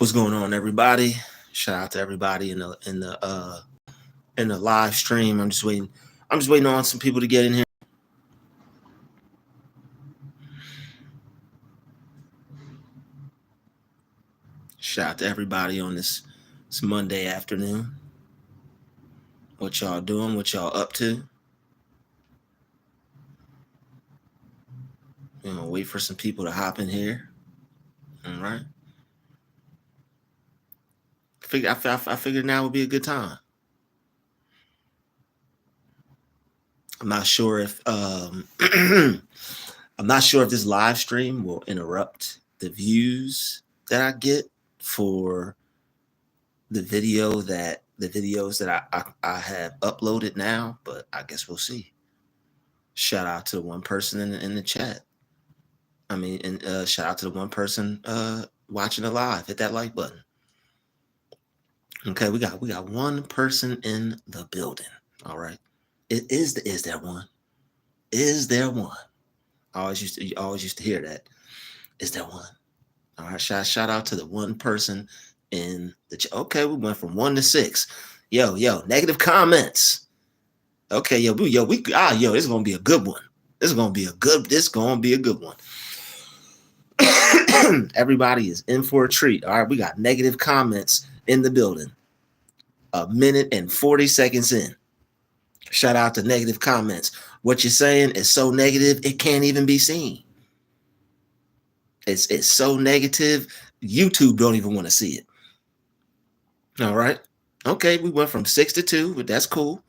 What's going on, everybody? Shout out to everybody in the live stream. I'm just waiting. I'm just waiting on some people to get in here. Shout out to everybody on this Monday afternoon. What y'all doing? What y'all up to? Wait for some people to hop in here. All right. I figured now would be a good time. I'm not sure if I'm not sure if this live stream will interrupt the views that I get for the videos that I have uploaded now, but I guess we'll see. Shout out to one person in the chat. Shout out to the one person watching the live. Hit that like button. Okay, we got one person in the building. All right. Is there one? Is there one? I always used to hear that. Is there one? All right. Shout out to the one person in the chat. Okay, we went from 1 to 6. Yo, negative comments. Okay, this is gonna be a good one. This is gonna be a good one. Everybody is in for a treat. All right, we got negative comments in the building. 1 minute and 40 seconds in. Shout out to negative comments. What you're saying is so negative, it can't even be seen. It's so negative, YouTube don't even want to see it. All right. Okay, we went from 6 to 2, but that's cool.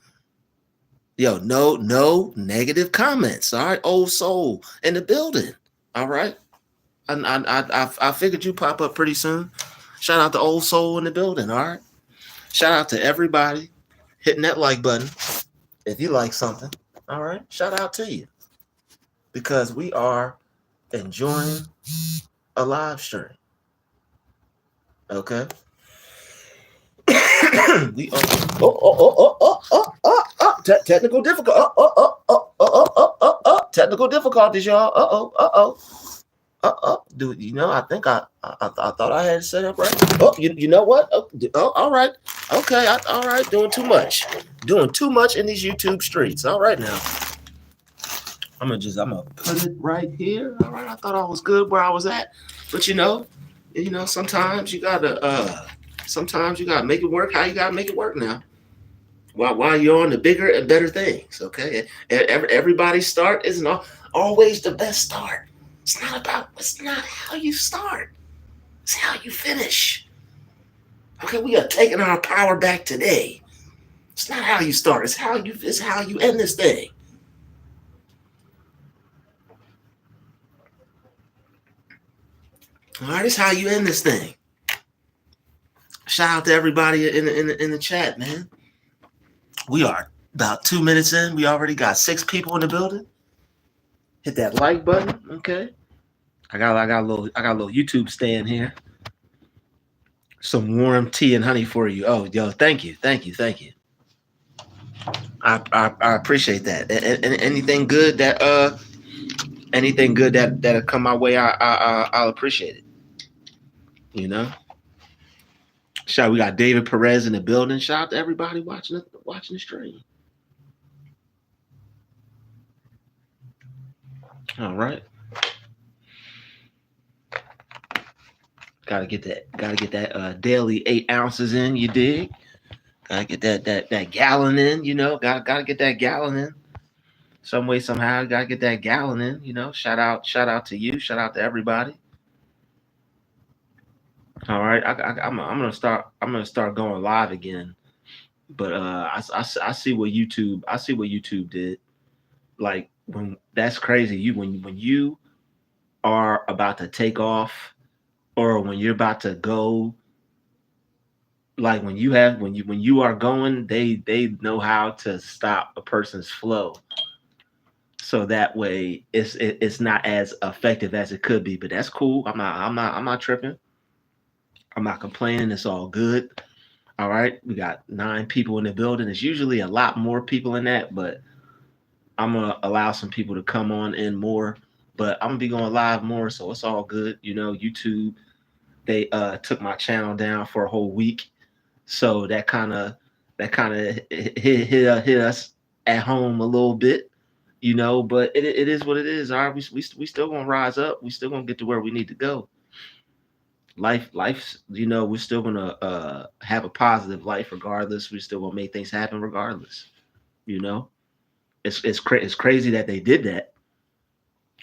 Yo, no negative comments. All right, old soul in the building. All right. I figured you pop up pretty soon. Shout out to old soul in the building. All right. Shout out to everybody hitting that like button if you like something. All right. Shout out to you because we are enjoying a live stream. Okay. We are. Technical difficulty. Technical difficulties, y'all. Do you know? I think I thought I had it set up right. Oh, you know what? All right. Okay. All right. Doing too much in these YouTube streets. All right now. I'm gonna put it right here. All right. I thought I was good where I was at, but sometimes you gotta make it work. How you gotta make it work now? While you're on the bigger and better things. Okay. Everybody's start isn't always the best start. It's not how you start. It's how you finish. Okay, we are taking our power back today. It's not how you start. It's how you end this thing. All right, it's how you end this thing. Shout out to everybody in the chat, man. We are about 2 minutes in. We already got 6 people in the building. Hit that like button, okay? I got a little YouTube stand here. Some warm tea and honey for you. Oh, yo, thank you. I appreciate that. And anything good that'll come my way, I'll appreciate it. We got David Perez in the building. Shout out to everybody watching the stream. All right. Gotta get that daily 8 ounces in, you dig? Gotta get that gallon in, gotta get that gallon in. Some way, somehow, gotta get that gallon in, shout out to you, shout out to everybody. All right, I'm gonna start going live again. But I see what YouTube did. Like, when that's crazy. When you are about to take off, or when you're about to go, like when you are going, they know how to stop a person's flow. So that way it's not as effective as it could be. But that's cool. I'm not tripping. I'm not complaining. It's all good. All right. We got 9 people in the building. It's usually a lot more people in that, but I'm gonna allow some people to come on in more. But I'm gonna be going live more, so it's all good. YouTube They took my channel down for a whole week, so that kind of hit us at home a little bit, But it is what it is. All right, we still gonna rise up. We still gonna get to where we need to go. Life's we're still gonna have a positive life regardless. We're still gonna make things happen regardless. You know, it's crazy that they did that.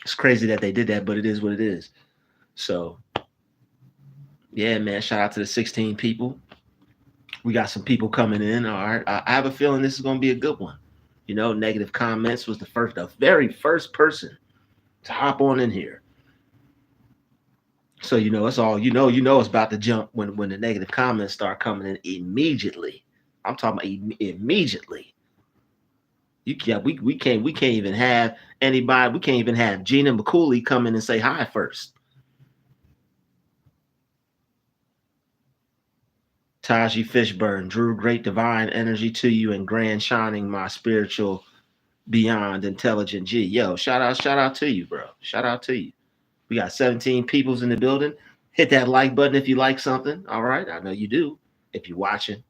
It's crazy that they did that, but it is what it is. So yeah, man. Shout out to the 16 people. We got some people coming in. All right, I have a feeling this is gonna be a good one. Negative comments was the very first person to hop on in here. So it's all it's about to jump when the negative comments start coming in immediately. I'm talking about immediately. We can't even have anybody. We can't even have Gina McCooley come in and say hi first. Taji Fishburne, Drew, great divine energy to you and grand shining my spiritual beyond intelligent G. Yo, shout out to you, bro. Shout out to you. We got 17 peoples in the building. Hit that like button if you like something. All right, I know you do. If you're watching,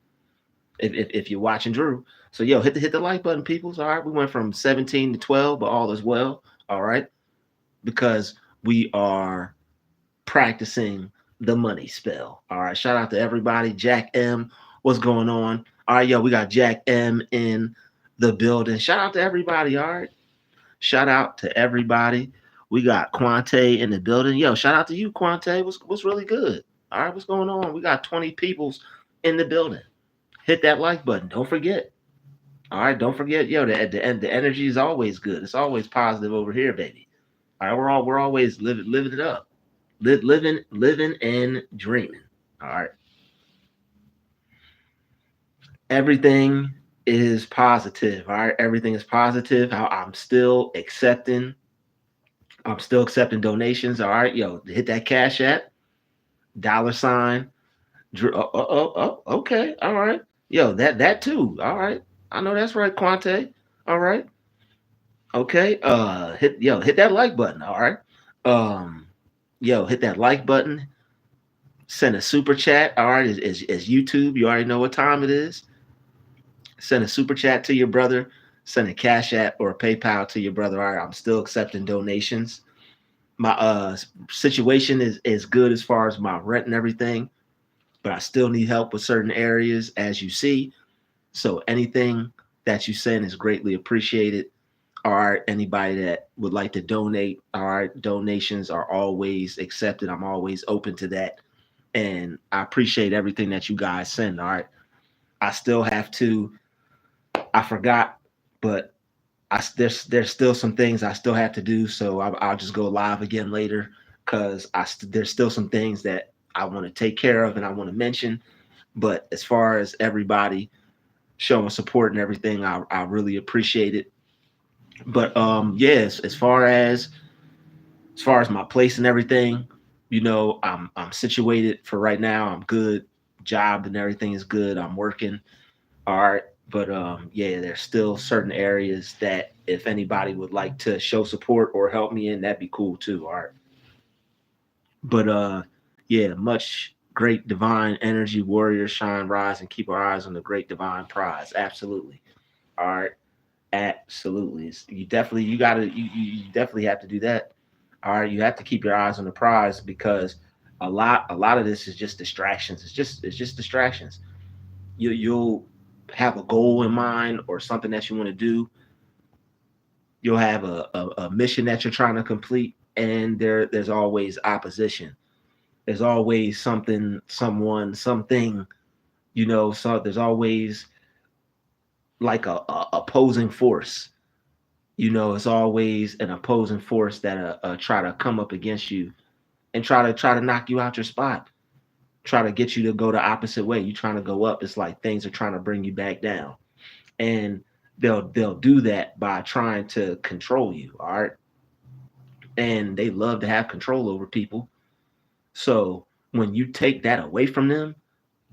if you're watching Drew, so yo, hit the like button, peoples. All right, we went from 17 to 12, but all is well. All right, because we are practicing the money spell. All right, shout out to everybody. Jack M, what's going on? All right, yo, we got Jack M in the building. Shout out to everybody. All right, shout out to everybody. We got Quante in the building. Yo, shout out to you, Quante. What's really good? All right, what's going on? We got 20 peoples in the building. Hit that like button. Don't forget. All right, don't forget. Yo, the energy is always good. It's always positive over here, baby. All right, we're always living it up, living and dreaming. All right, everything is positive. All right, everything is positive. I'm still accepting. I'm still accepting donations. All right, yo, hit that Cash App, $ Drew. Okay, all right. Yo, that too. All right, I know that's right, Quante. All right, okay. Hit that like button. All right. Um, hit that like button. Send a super chat. All right, as YouTube, you already know what time it is. Send a super chat to your brother. Send a Cash App or a PayPal to your brother. All right, I'm still accepting donations. My situation is good as far as my rent and everything, but I still need help with certain areas, as you see. So anything that you send is greatly appreciated. All right, anybody that would like to donate, all right, donations are always accepted. I'm always open to that. And I appreciate everything that you guys send. All right. I still have to, I forgot, but there's still some things I still have to do. So I'll just go live again later because there's still some things that I want to take care of and I want to mention. But as far as everybody showing support and everything, I really appreciate it. But yes, as far as my place and everything, I'm situated for right now. I'm good. Job and everything is good. I'm working. All right. But yeah, there's still certain areas that if anybody would like to show support or help me in, that'd be cool too. All right. But yeah, much great divine energy, warriors shine, rise, and keep our eyes on the great divine prize. Absolutely. All right. Absolutely. You definitely have to do that. All right. You have to keep your eyes on the prize because a lot of this is just distractions. It's just distractions. You'll have a goal in mind or something that you want to do. You'll have a mission that you're trying to complete, and there's always opposition. There's always something, someone, something, so there's always like a opposing force. It's always an opposing force that try to come up against you and try to knock you out your spot, try to get you to go the opposite way. You trying to go up, it's like things are trying to bring you back down. And they'll do that by trying to control you. All right. And they love to have control over people. So when you take that away from them,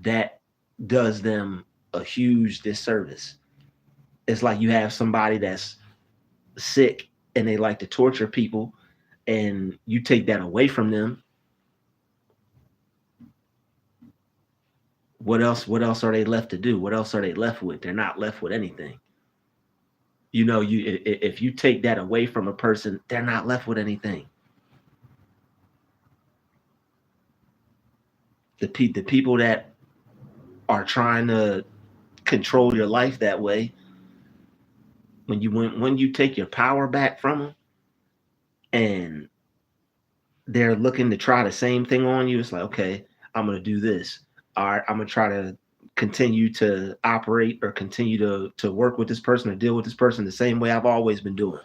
that does them a huge disservice. It's like you have somebody that's sick and they like to torture people, and you take that away from them. what else are they left to do? What else are they left with? They're not left with anything. If you take that away from a person, they're not left with anything. The people that are trying to control your life that way, when you take your power back from them, and they're looking to try the same thing on you, it's like, okay, I'm gonna do this. All right, I'm gonna try to continue to operate or continue to work with this person or deal with this person the same way I've always been doing.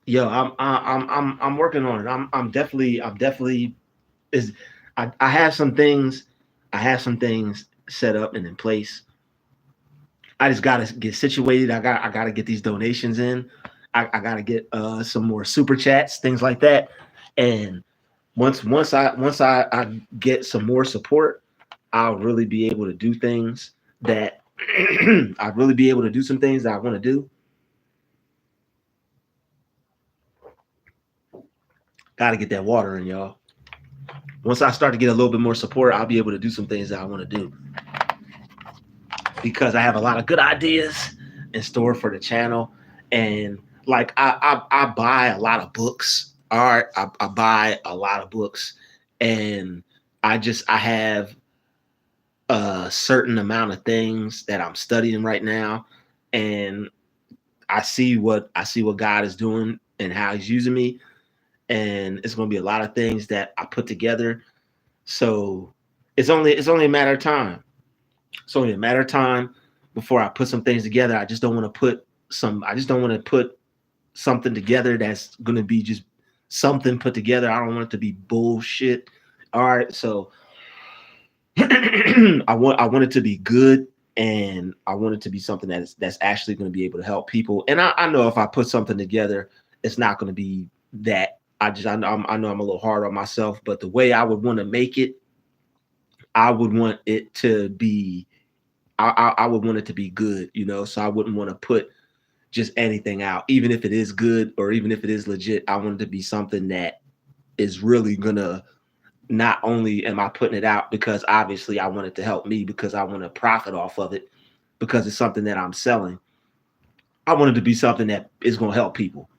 Yo, I'm working on it. I'm definitely is I have some things, set up and in place. I just gotta get situated. I gotta get these donations in. I gotta get some more super chats, things like that. And once I get some more support, I'll really be able to do things that I'll really be able to do some things that I want to do. Gotta get that water in, y'all. Once I start to get a little bit more support, I'll be able to do some things that I want to do. Because I have a lot of good ideas in store for the channel. And like I buy a lot of books. All right. I buy a lot of books, and I have a certain amount of things that I'm studying right now. And I see what God is doing and how he's using me. And it's gonna be a lot of things that I put together. So it's only a matter of time. It's only a matter of time before I put some things together. I just don't want to put something together that's going to be just something put together. I don't want it to be bullshit. All right, so I want it to be good, and I want it to be something that's actually going to be able to help people. And I know if I put something together, it's not going to be that. I know I'm a little hard on myself, but the way I would want to make it, I would want it to be I would want it to be good, so I wouldn't want to put just anything out, even if it is good or even if it is legit. I want it to be something that is really gonna, not only am I putting it out because obviously I want it to help me because I want to profit off of it because it's something that I'm selling. I want it to be something that is going to help people.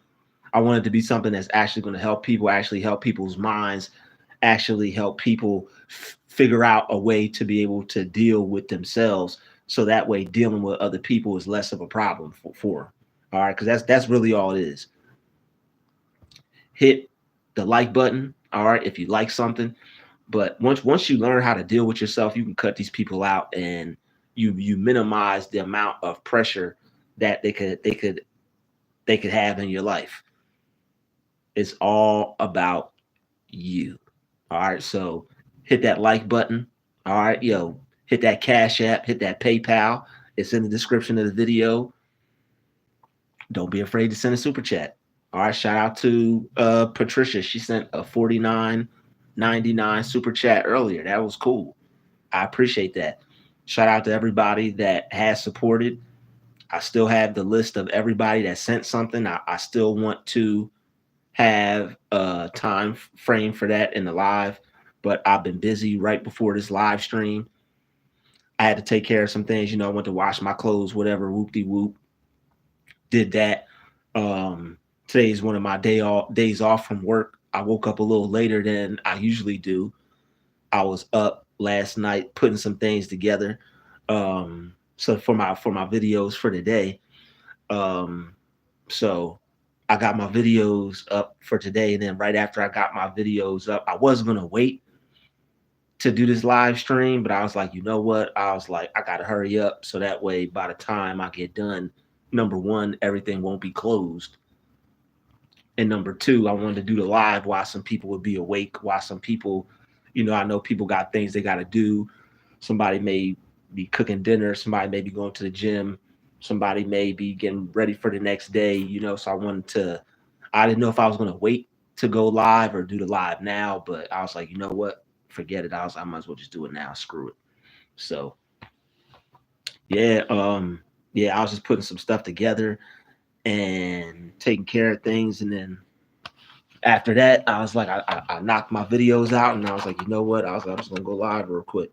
I want it to be something that's actually going to help people, actually help people's minds, actually help people figure out a way to be able to deal with themselves. So that way dealing with other people is less of a problem for all right. Cause that's really all it is. Hit the like button. All right. If you like something, but once you learn how to deal with yourself, you can cut these people out, and you minimize the amount of pressure that they could have in your life. It's all about you. All right. So hit that like button. All right. Yo, hit that Cash App, hit that PayPal. It's in the description of the video. Don't be afraid to send a super chat. All right. Shout out to Patricia. She sent a $49.99 super chat earlier. That was cool. I appreciate that. Shout out to everybody that has supported. I still have the list of everybody that sent something. I still want to have a time frame for that in the live, but I've been busy right before this live stream. I had to take care of some things, I went to wash my clothes, whatever, whoop-de-whoop. Did that. Today's one of my days off from work. I woke up a little later than I usually do. I was up last night putting some things together. So for my videos for today. So I got my videos up for today, and then right after I got my videos up, I was gonna wait to do this live stream, but I was like, you know what? I was like, I gotta hurry up so that way by the time I get done, number one, everything won't be closed. And number two, I wanted to do the live while some people would be awake, while some people, I know people got things they gotta do. Somebody may be cooking dinner, somebody may be going to the gym, somebody may be getting ready for the next day, so I didn't know if I was gonna wait to go live or do the live now, but I was like, you know what? Forget it. I might as well just do it now. Screw it. So yeah, I was just putting some stuff together and taking care of things, and then After that, I was like, I knocked my videos out, and I was like, you know what? I was like, I'm just gonna go live real quick.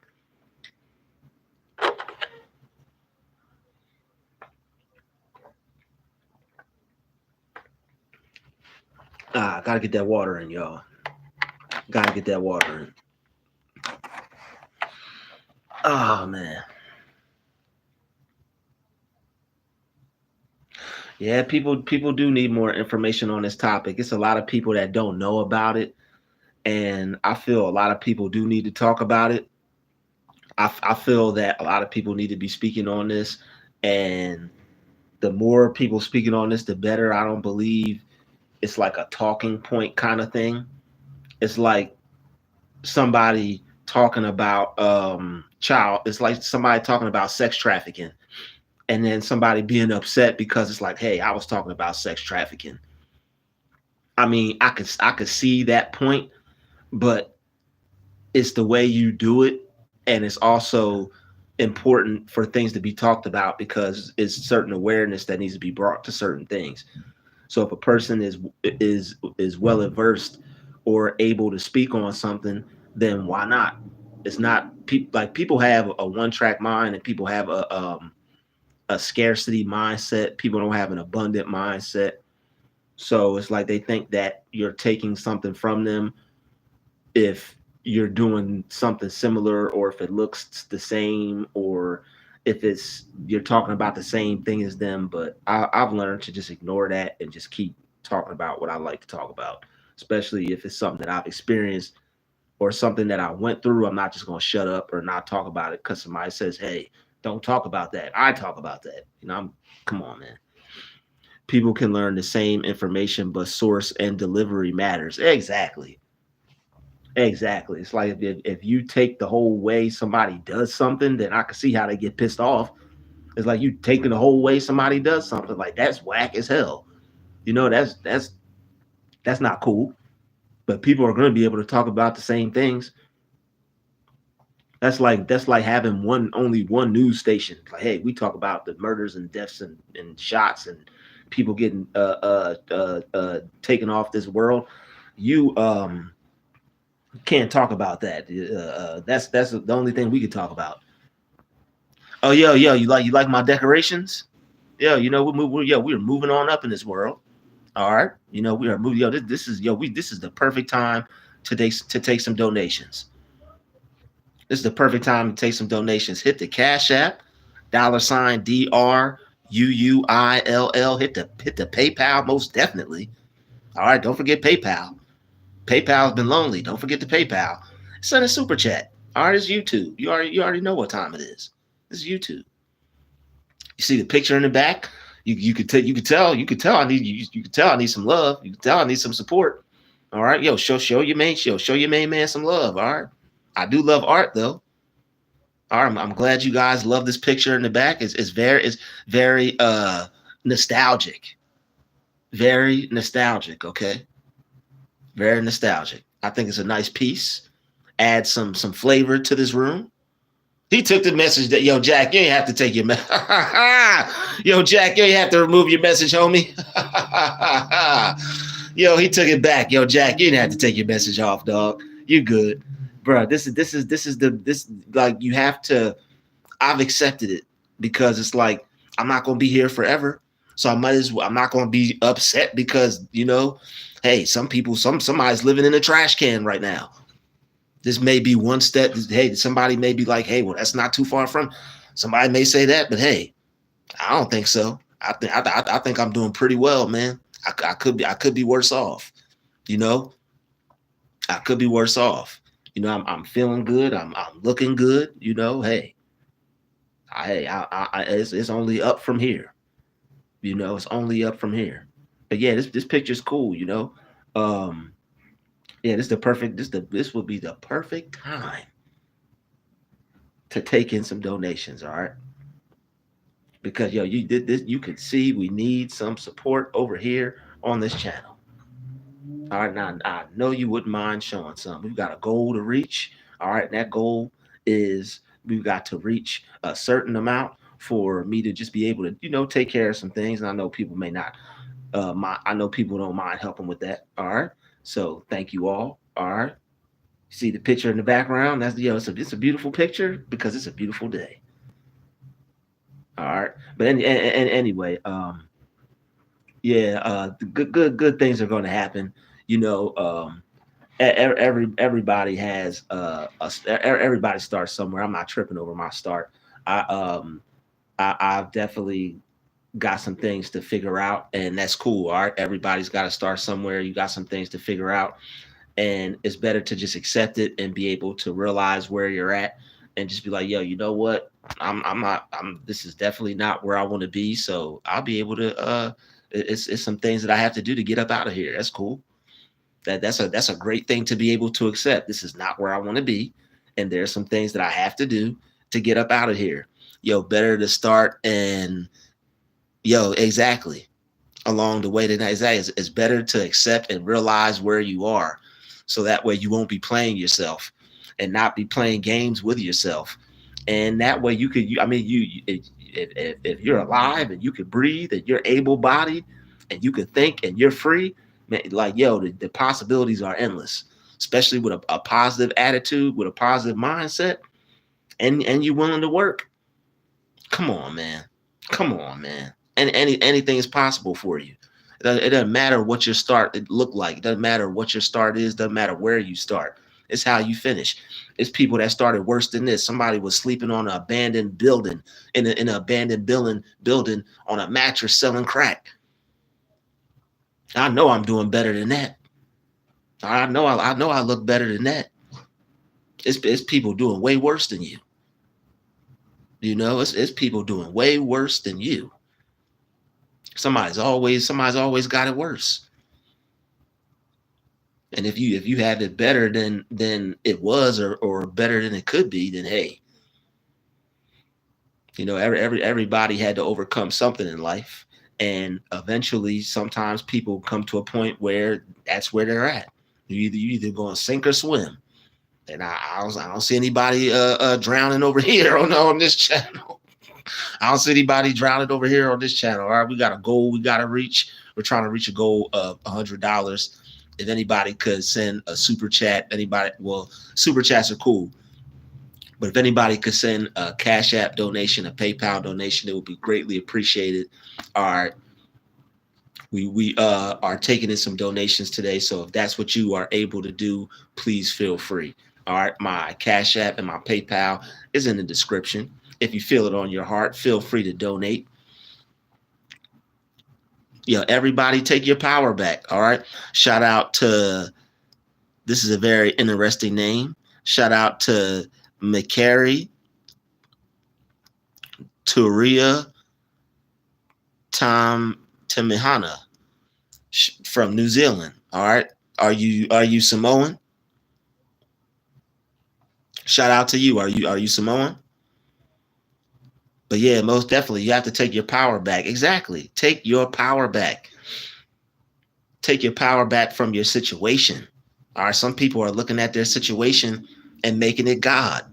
Gotta get that water in, y'all. Gotta get that water in. Oh man. Yeah, people do need more information on this topic. It's a lot of people that don't know about it, and I feel a lot of people do need to talk about it. I feel that a lot of people need to be speaking on this, and the more people speaking on this, the better. I don't believe it's like a talking point kind of thing. It's like somebody talking about child. It's like somebody talking about sex trafficking, and then somebody being upset because it's like, hey, I was talking about sex trafficking. I mean, I could see that point, but it's the way you do it, and it's also important for things to be talked about because it's certain awareness that needs to be brought to certain things. So if a person is well versed or able to speak on something, then why not? It's not like people have a one track mind, and people have a scarcity mindset. People don't have an abundant mindset. So it's like they think that you're taking something from them if you're doing something similar, or if it looks the same, or if it's you're talking about the same thing as them. But I've learned to just ignore that and just keep talking about what I like to talk about, especially if it's something that I've experienced or something that I went through. I'm not just going to shut up or not talk about it because somebody says, hey, don't talk about that. I talk about that. Come on, man. People can learn the same information, but source and delivery matters. Exactly. Exactly. It's like if you take the whole way somebody does something, then I can see how they get pissed off. It's like you taking the whole way somebody does something. Like that's whack as hell. That's not cool. But people are going to be able to talk about the same things. That's like having only one news station. Like, hey, we talk about the murders and deaths and shots and people getting taken off this world. You can't talk about that. That's the only thing we can talk about. Oh, yo, you like my decorations? Yeah, we're moving on up in this world. All right, we are moving. Yo, this is this is the perfect time to take some donations. This is the perfect time to take some donations. Hit the Cash App, $DRUUILL. Hit the PayPal most definitely. All right, don't forget PayPal. PayPal's been lonely. Don't forget the PayPal. Send a super chat. All right, it's YouTube. You already know what time it is. It's YouTube. You see the picture in the back. You could tell I need some love. You can tell I need some support. All right, show your main man some love. All right, I do love art though. All right, I'm glad you guys love this picture in the back. It's very nostalgic. Very nostalgic. Okay, very nostalgic. I think it's a nice piece. Add some flavor to this room. He took the message that Jack, you ain't have to take your message. Jack, you ain't have to remove your message, homie. He took it back. Jack, you didn't have to take your message off, dog. You good, bro. This like you have to. I've accepted it because it's like I'm not gonna be here forever, so I might as well. I'm not gonna be upset because hey, somebody's living in a trash can right now. This may be one step. Hey, somebody may be like, hey, well, that's not too far from. Somebody may say that, but hey, I don't think so. I think I'm doing pretty well, man. I could be worse off. You know, I could be worse off. I'm feeling good. I'm looking good. Hey, it's only up from here. It's only up from here. But yeah, this picture's cool. Um, yeah, this would be the perfect time to take in some donations. All right, because you did this. You could see we need some support over here on this channel. All right, now I know you wouldn't mind showing some. We've got a goal to reach. All right, and that goal is we've got to reach a certain amount for me to just be able to, take care of some things. And I know people may not. I know people don't mind helping with that. All right, So thank you all. All right. See the picture in the background? That's it's a beautiful picture because it's a beautiful day. All right. But anyway, yeah, good things are going to happen. You know, everybody has everybody starts somewhere. I'm not tripping over my start. I I've definitely got some things to figure out, and that's cool. All right, everybody's got to start somewhere. You got some things to figure out, and it's better to just accept it and be able to realize where you're at, and just be like, yo, you know what? I'm not. This is definitely not where I want to be. So I'll be able to. It's some things that I have to do to get up out of here. That's cool. That's a great thing to be able to accept. This is not where I want to be, and there's some things that I have to do to get up out of here. Yo, better to start and exactly along the way tonight. It's better to accept and realize where you are, so that way you won't be playing yourself and not be playing games with yourself. And that way you could, I mean, if you're alive and you can breathe and you're able bodied and you can think and you're free, man, like, yo, the possibilities are endless, especially with a positive attitude, with a positive mindset, and you're willing to work. Come on, man. Come on, man. And anything is possible for you. It doesn't matter what your start look like. It doesn't matter what your start is. Doesn't matter where you start. It's how you finish. It's people that started worse than this. Somebody was sleeping on an abandoned building in an abandoned building on a mattress selling crack. I know I'm doing better than that. I know I look better than that. It's people doing way worse than you. You know, it's people doing way worse than you. Somebody's always got it worse. And if you have it better than it was, or better than it could be, then hey, everybody had to overcome something in life, and eventually sometimes people come to a point where that's where they're at. You either going to sink or swim. And I don't see anybody drowning over here on this channel. I don't see anybody drowning over here on this channel. All right, we got a goal we got to reach. We're trying to reach a goal of $100. If anybody could send a super chat, super chats are cool. But if anybody could send a Cash App donation, a PayPal donation, it would be greatly appreciated. All right. We are taking in some donations today. So if that's what you are able to do, please feel free. All right. My Cash App and my PayPal is in the description. If you feel it on your heart, feel free to donate. Everybody take your power back. All right. Shout out to, this is a very interesting name. Shout out to McCary, Turia, Tom Timihana from New Zealand. All right. Are you Samoan? Shout out to you. Are you Samoan? But yeah, most definitely, you have to take your power back. Exactly. Take your power back. Take your power back from your situation. All right. Some people are looking at their situation and making it God.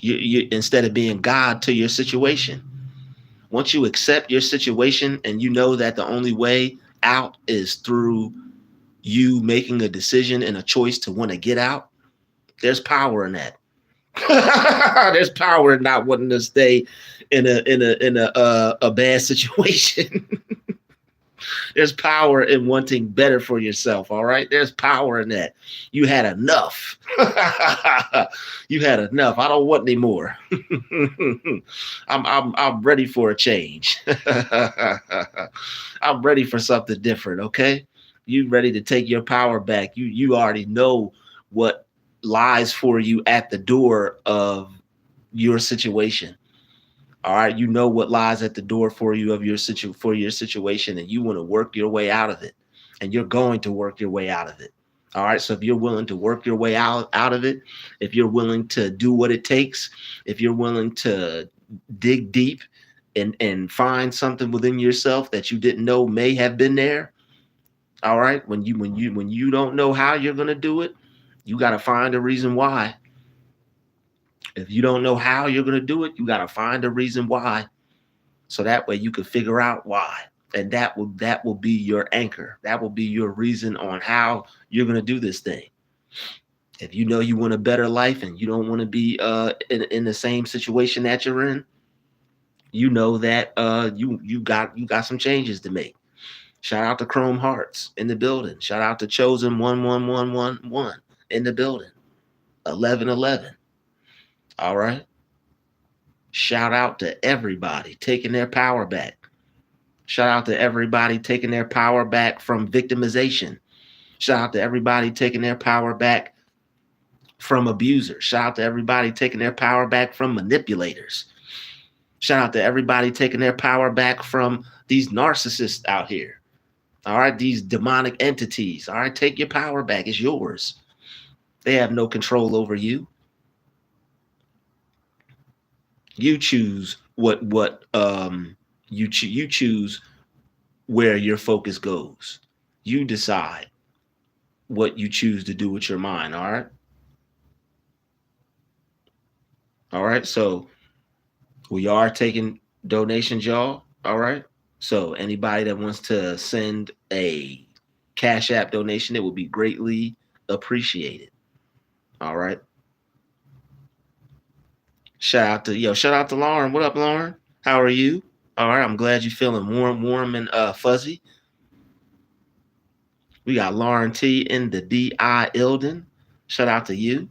You instead of being God to your situation. Once you accept your situation and you know that the only way out is through you making a decision and a choice to want to get out, there's power in that. There's power in not wanting to stay in a bad situation. There's power in wanting better for yourself. All right. There's power in that. You had enough. You had enough. I don't want any more. I'm ready for a change. I'm ready for something different. Okay. You ready to take your power back. You already know what lies for you at the door of your situation. All right, you know what lies at the door for you of your situation, and you want to work your way out of it, and you're going to work your way out of it. All right, so if you're willing to work your way out of it, if you're willing to do what it takes, if you're willing to dig deep and find something within yourself that you didn't know may have been there. All right, when you don't know how you're going to do it, you got to find a reason why. If you don't know how you're going to do it, you got to find a reason why. So that way you can figure out why. And that will be your anchor. That will be your reason on how you're going to do this thing. If you know you want a better life and you don't want to be in the same situation that you're in, you know that you got some changes to make. Shout out to Chrome Hearts in the building. Shout out to Chosen 11111 in the building. 1111. All right. Shout out to everybody taking their power back. Shout out to everybody taking their power back from victimization. Shout out to everybody taking their power back from abusers. Shout out to everybody taking their power back from manipulators. Shout out to everybody taking their power back from these narcissists out here. All right, these demonic entities. All right, take your power back. It's yours. They have no control over you. You choose what you choose where your focus goes. You decide what you choose to do with your mind. All right. All right. So we are taking donations, y'all. All right. So anybody that wants to send a Cash App donation, it would be greatly appreciated. All right. Shout out to Lauren. What up, Lauren? How are you? All right. I'm glad you're feeling warm and fuzzy. We got Lauren T in the DI Ilden. Shout out to you.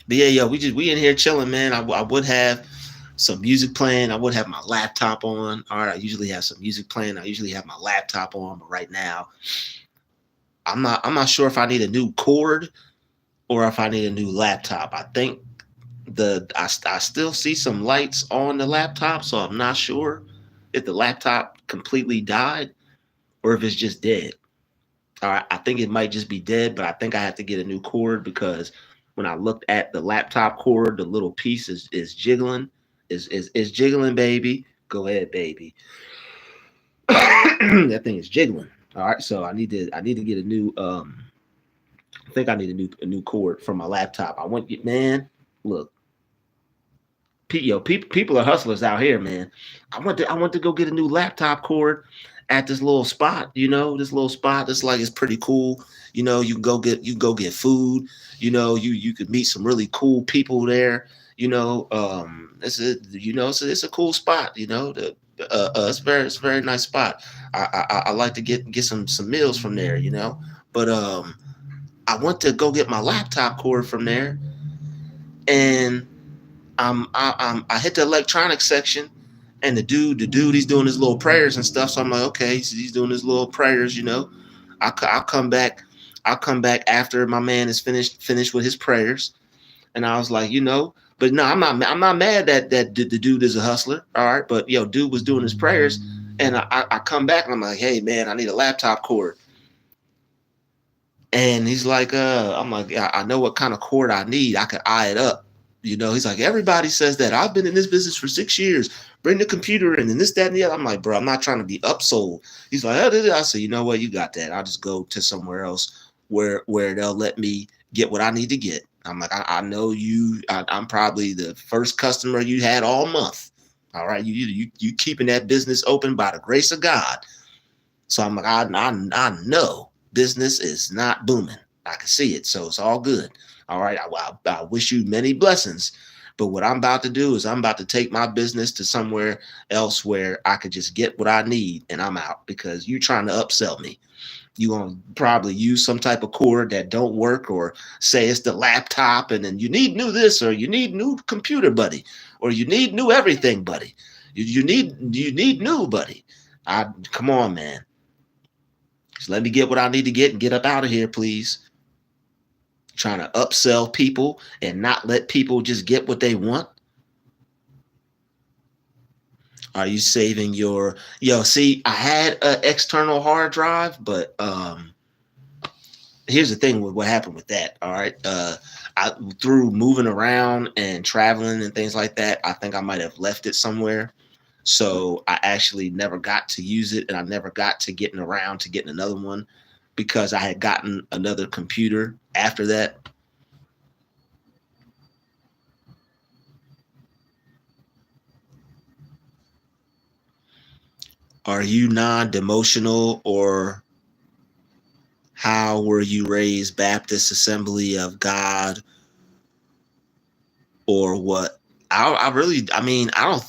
But yeah, we in here chilling, man. I would have some music playing. I would have my laptop on. All right, I usually have some music playing. I usually have my laptop on, but right now, I'm not sure if I need a new cord or if I need a new laptop. I think I still see some lights on the laptop, so I'm not sure if the laptop completely died or if it's just dead. All right, I think it might just be dead, but I think I have to get a new cord because when I looked at the laptop cord, the little piece is jiggling, is jiggling, baby. Go ahead, baby. That thing is jiggling. All right, so I need to get a new I think I need a new cord for my laptop. I want, man, look, people are hustlers out here, man. I want to go get a new laptop cord at this little spot. This little spot. It's like it's pretty cool. You can go get food. You could meet some really cool people there. It's a cool spot. It's a very nice spot. I like to get some meals from there. But I want to go get my laptop cord from there, and I hit the electronics section, and the dude, he's doing his little prayers and stuff. So I'm like, okay, so he's doing his little prayers. I'll come back. I'll come back after my man is finished with his prayers. And I was like, but no, I'm not mad that the dude is a hustler. All right, but dude was doing his prayers, and I come back and I'm like, hey man, I need a laptop cord. And he's like, I'm like, I know what kind of cord I need. I could eye it up. He's like, everybody says that. I've been in this business for 6 years. Bring the computer in and this, that, and the other. I'm like, bro, I'm not trying to be upsold. He's like, I said, you know what? You got that. I'll just go to somewhere else where they'll let me get what I need to get. I'm like, I know you. I'm probably the first customer you had all month. All right, you keeping that business open by the grace of God. So I'm like, I know business is not booming. I can see it, so it's all good. All right, I wish you many blessings. But what I'm about to do is I'm about to take my business to somewhere else where I could just get what I need and I'm out, because you're trying to upsell me. You're going to probably use some type of cord that don't work, or say it's the laptop and then you need new this, or you need new computer, buddy, or you need new everything, buddy. You need new, buddy. Come on, man. Just let me get what I need to get and get up out of here, please. Trying to upsell people and not let people just get what they want. Are you saving your see, I had an external hard drive, but here's the thing with what happened with that. All right. Through moving around and traveling and things like that, I think I might have left it somewhere. So I actually never got to use it, and I never got to getting around to getting another one because I had gotten another computer after that. Are you non-demotional, or how were you raised? Baptist Assembly of God, or what? I mean, I don't.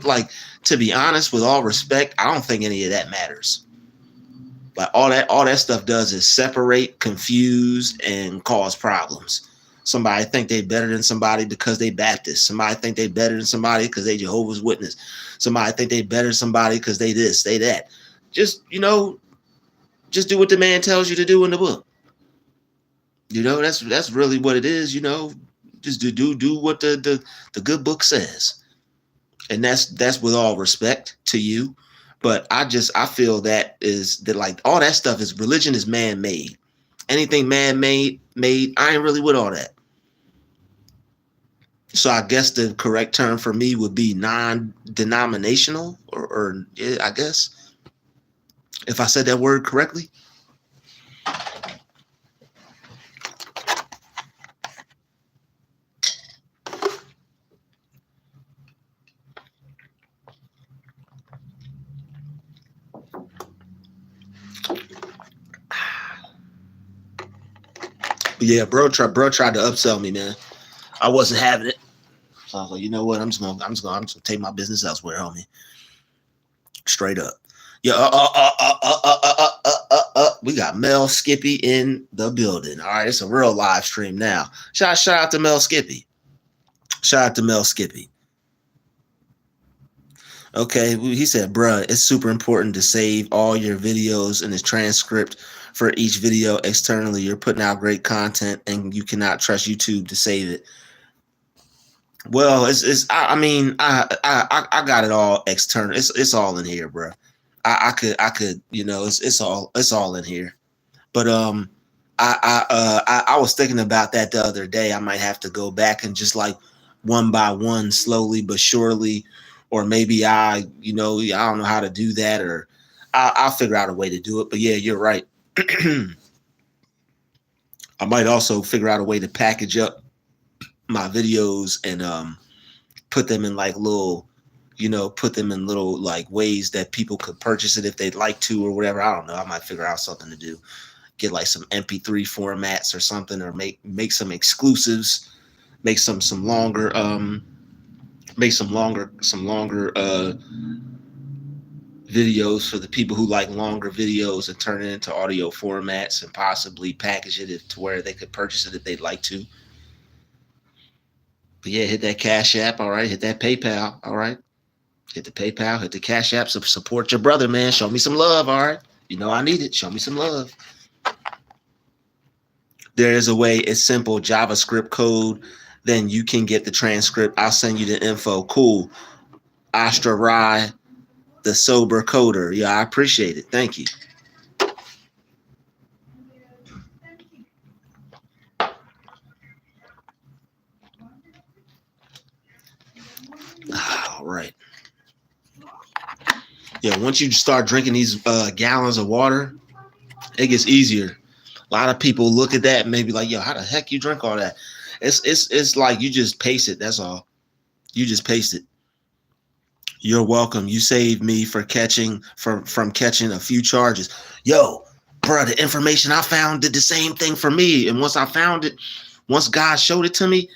Like, to be honest, with all respect, I don't think any of that matters. Like, all that stuff does is separate, confuse, and cause problems. Somebody think they better than somebody because they Baptist. Somebody think they better than somebody because they Jehovah's Witness. Somebody think they better than somebody because they this, they that. Just, just do what the man tells you to do in the book. That's really what it is. Just do what the good book says, and that's with all respect to you. But I feel that like all that stuff is religion is man made. Anything man made, I ain't really with all that. So I guess the correct term for me would be non-denominational, or yeah, I guess, if I said that word correctly. But yeah, bro tried to upsell me, man. I wasn't having it. So I was like, you know what? I'm just gonna take my business elsewhere, homie. Straight up. Yeah. We got Mel Skippy in the building. All right, it's a real live stream now. Shout out to Mel Skippy. Shout out to Mel Skippy. Okay, he said, bruh, it's super important to save all your videos in the transcript for each video externally. You're putting out great content, and you cannot trust YouTube to save it. Well, I mean, I got it all external. It's all in here, bro. I could, it's all in here. But I was thinking about that the other day. I might have to go back and just like one by one, slowly but surely, or maybe I don't know how to do that, or I'll figure out a way to do it. But yeah, you're right. I might also figure out a way to package up my videos and put them in like little, put them in little like ways that people could purchase it if they'd like to or whatever. I don't know. I might figure out something to do. Get like some MP3 formats or something, or make some exclusives, make some longer videos for the people who like longer videos, and turn it into audio formats and possibly package it to where they could purchase it if they'd like to. But yeah, hit that Cash App, all right. Hit that PayPal, all right. Hit the PayPal, hit the Cash App. So support your brother, man. Show me some love, all right. I need it. Show me some love. There is a way. It's simple. JavaScript code. Then you can get the transcript. I'll send you the info. Cool. Astra Rye, the sober coder. Yeah, I appreciate it. Thank you. All right. Yeah, once you start drinking these gallons of water, it gets easier. A lot of people look at that and maybe like, yo, how the heck you drink all that? It's like you just pace it. That's all. You just pace it. You're welcome. You saved me from catching a few charges. Yo, bro, the information I found did the same thing for me. And once I found it, once God showed it to me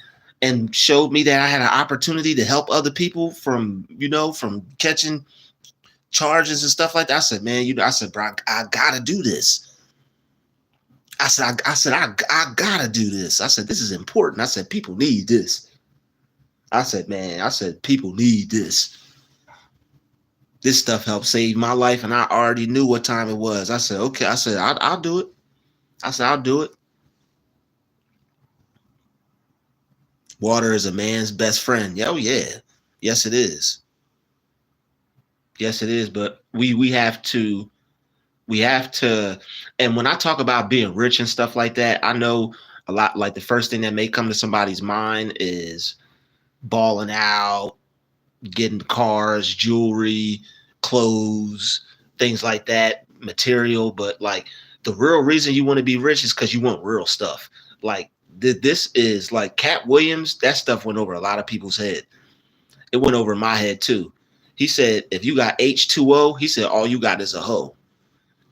and showed me that I had an opportunity to help other people from catching charges and stuff like that, I said, man, I said, bro, I gotta do this. I said, I gotta do this. I said, this is important. I said, people need this. I said, people need this. This stuff helped save my life, and I already knew what time it was. I said, okay. I said, I'll do it. I said, I'll do it. Water is a man's best friend. Oh, yeah. Yes, it is. Yes, it is. But we have to, and when I talk about being rich and stuff like that, I know a lot, like the first thing that may come to somebody's mind is balling out, getting cars, jewelry, clothes, things like that, material. But like the real reason you want to be rich is because you want real stuff. Like this is like Cat Williams. That stuff went over a lot of people's head. It went over my head too. He said, if you got H2O, he said, all you got is a hoe.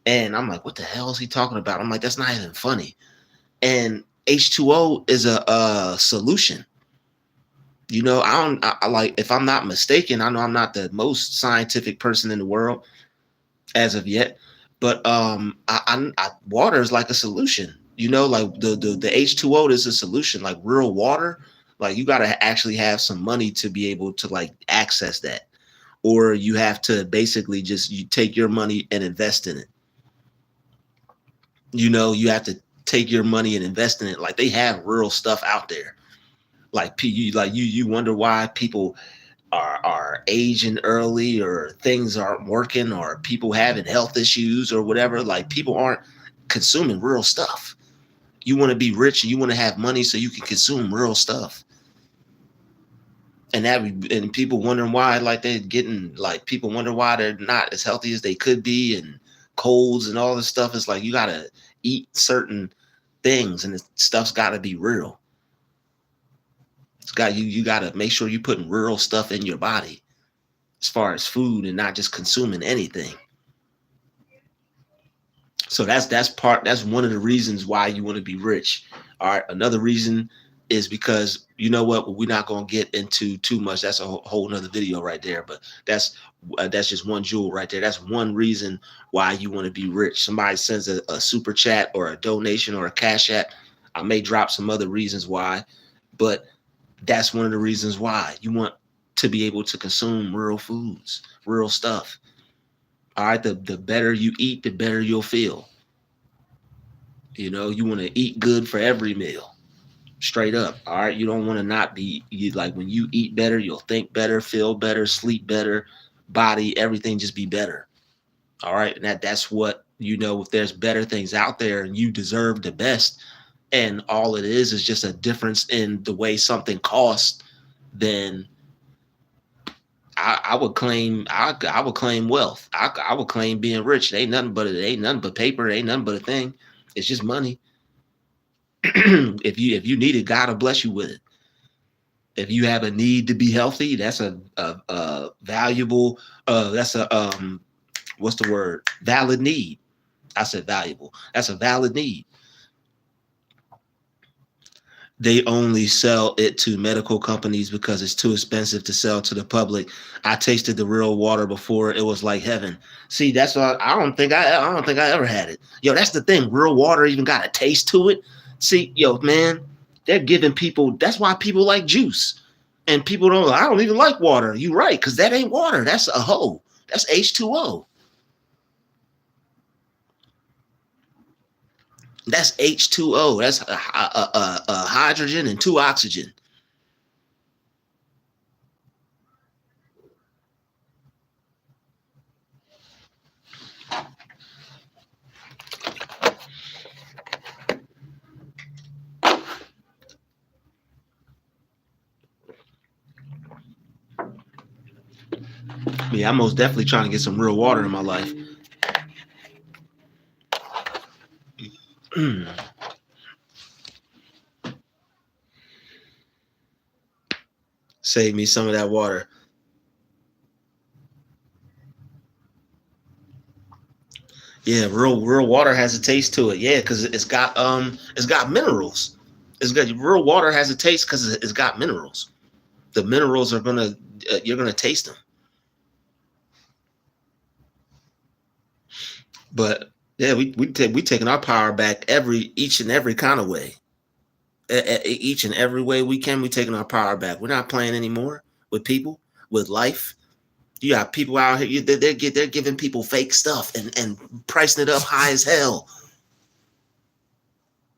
And I'm like, what the hell is he talking about? I'm like, that's not even funny. And H2O is a solution. You know, I like, if I'm not mistaken, I know I'm not the most scientific person in the world as of yet, but water is like a solution. You know, like the H2O is a solution. Like real water, like you got to actually have some money to be able to like access that, or you have to basically just you take your money and invest in it. You know, you have to take your money and invest in it. Like they have real stuff out there. Like you wonder why people are aging early, or things aren't working, or people having health issues or whatever. Like people aren't consuming real stuff. You want to be rich and you want to have money so you can consume real stuff. And people wondering why, like they're getting, like people wonder why they're not as healthy as they could be, and colds and all this stuff. It's like you gotta eat certain things, and stuff's gotta be real. It's got you gotta make sure you're putting real stuff in your body as far as food, and not just consuming anything. So that's one of the reasons why you want to be rich. All right. Another reason is because, you know what, we're not going to get into too much. That's a whole nother video right there. But that's just one jewel right there. That's one reason why you want to be rich. Somebody sends a super chat or a donation or a cash app. I may drop some other reasons why, but that's one of the reasons why you want to be able to consume real foods, real stuff. All right, the better you eat, the better you'll feel. You know, you want to eat good for every meal, straight up. All right, you don't want to not be, like when you eat better, you'll think better, feel better, sleep better, body, everything just be better. All right, and that's what, you know, if there's better things out there and you deserve the best, and all it is just a difference in the way something costs, then I would claim wealth. I would claim being rich. It ain't nothing but paper. It ain't nothing but a thing. It's just money. If you need it, God will bless you with it. If you have a need to be healthy, that's a valuable. That's a what's the word? Valid need. I said valuable. That's a valid need. They only sell it to medical companies because it's too expensive to sell to the public. I tasted the real water before. It was like heaven. See, that's why I don't think I ever had it. Yo, that's the thing. Real water even got a taste to it. See, yo, man, they're giving people, that's why people like juice. And people don't, I don't even like water. You right, because that ain't water. That's a hoe. That's H2O. That's H2O. That's a hydrogen and 2 oxygen. Yeah, I'm most definitely trying to get some real water in my life. Save me some of that water. Yeah, real water has a taste to it. Yeah, because it's got minerals. It's got real water has a taste because it's got minerals. The minerals are gonna you're gonna taste them. But yeah, we taking our power back each and every kind of way. Each and every way we can, we taking our power back. We're not playing anymore with people, with life. You got people out here, they're giving people fake stuff and pricing it up high as hell.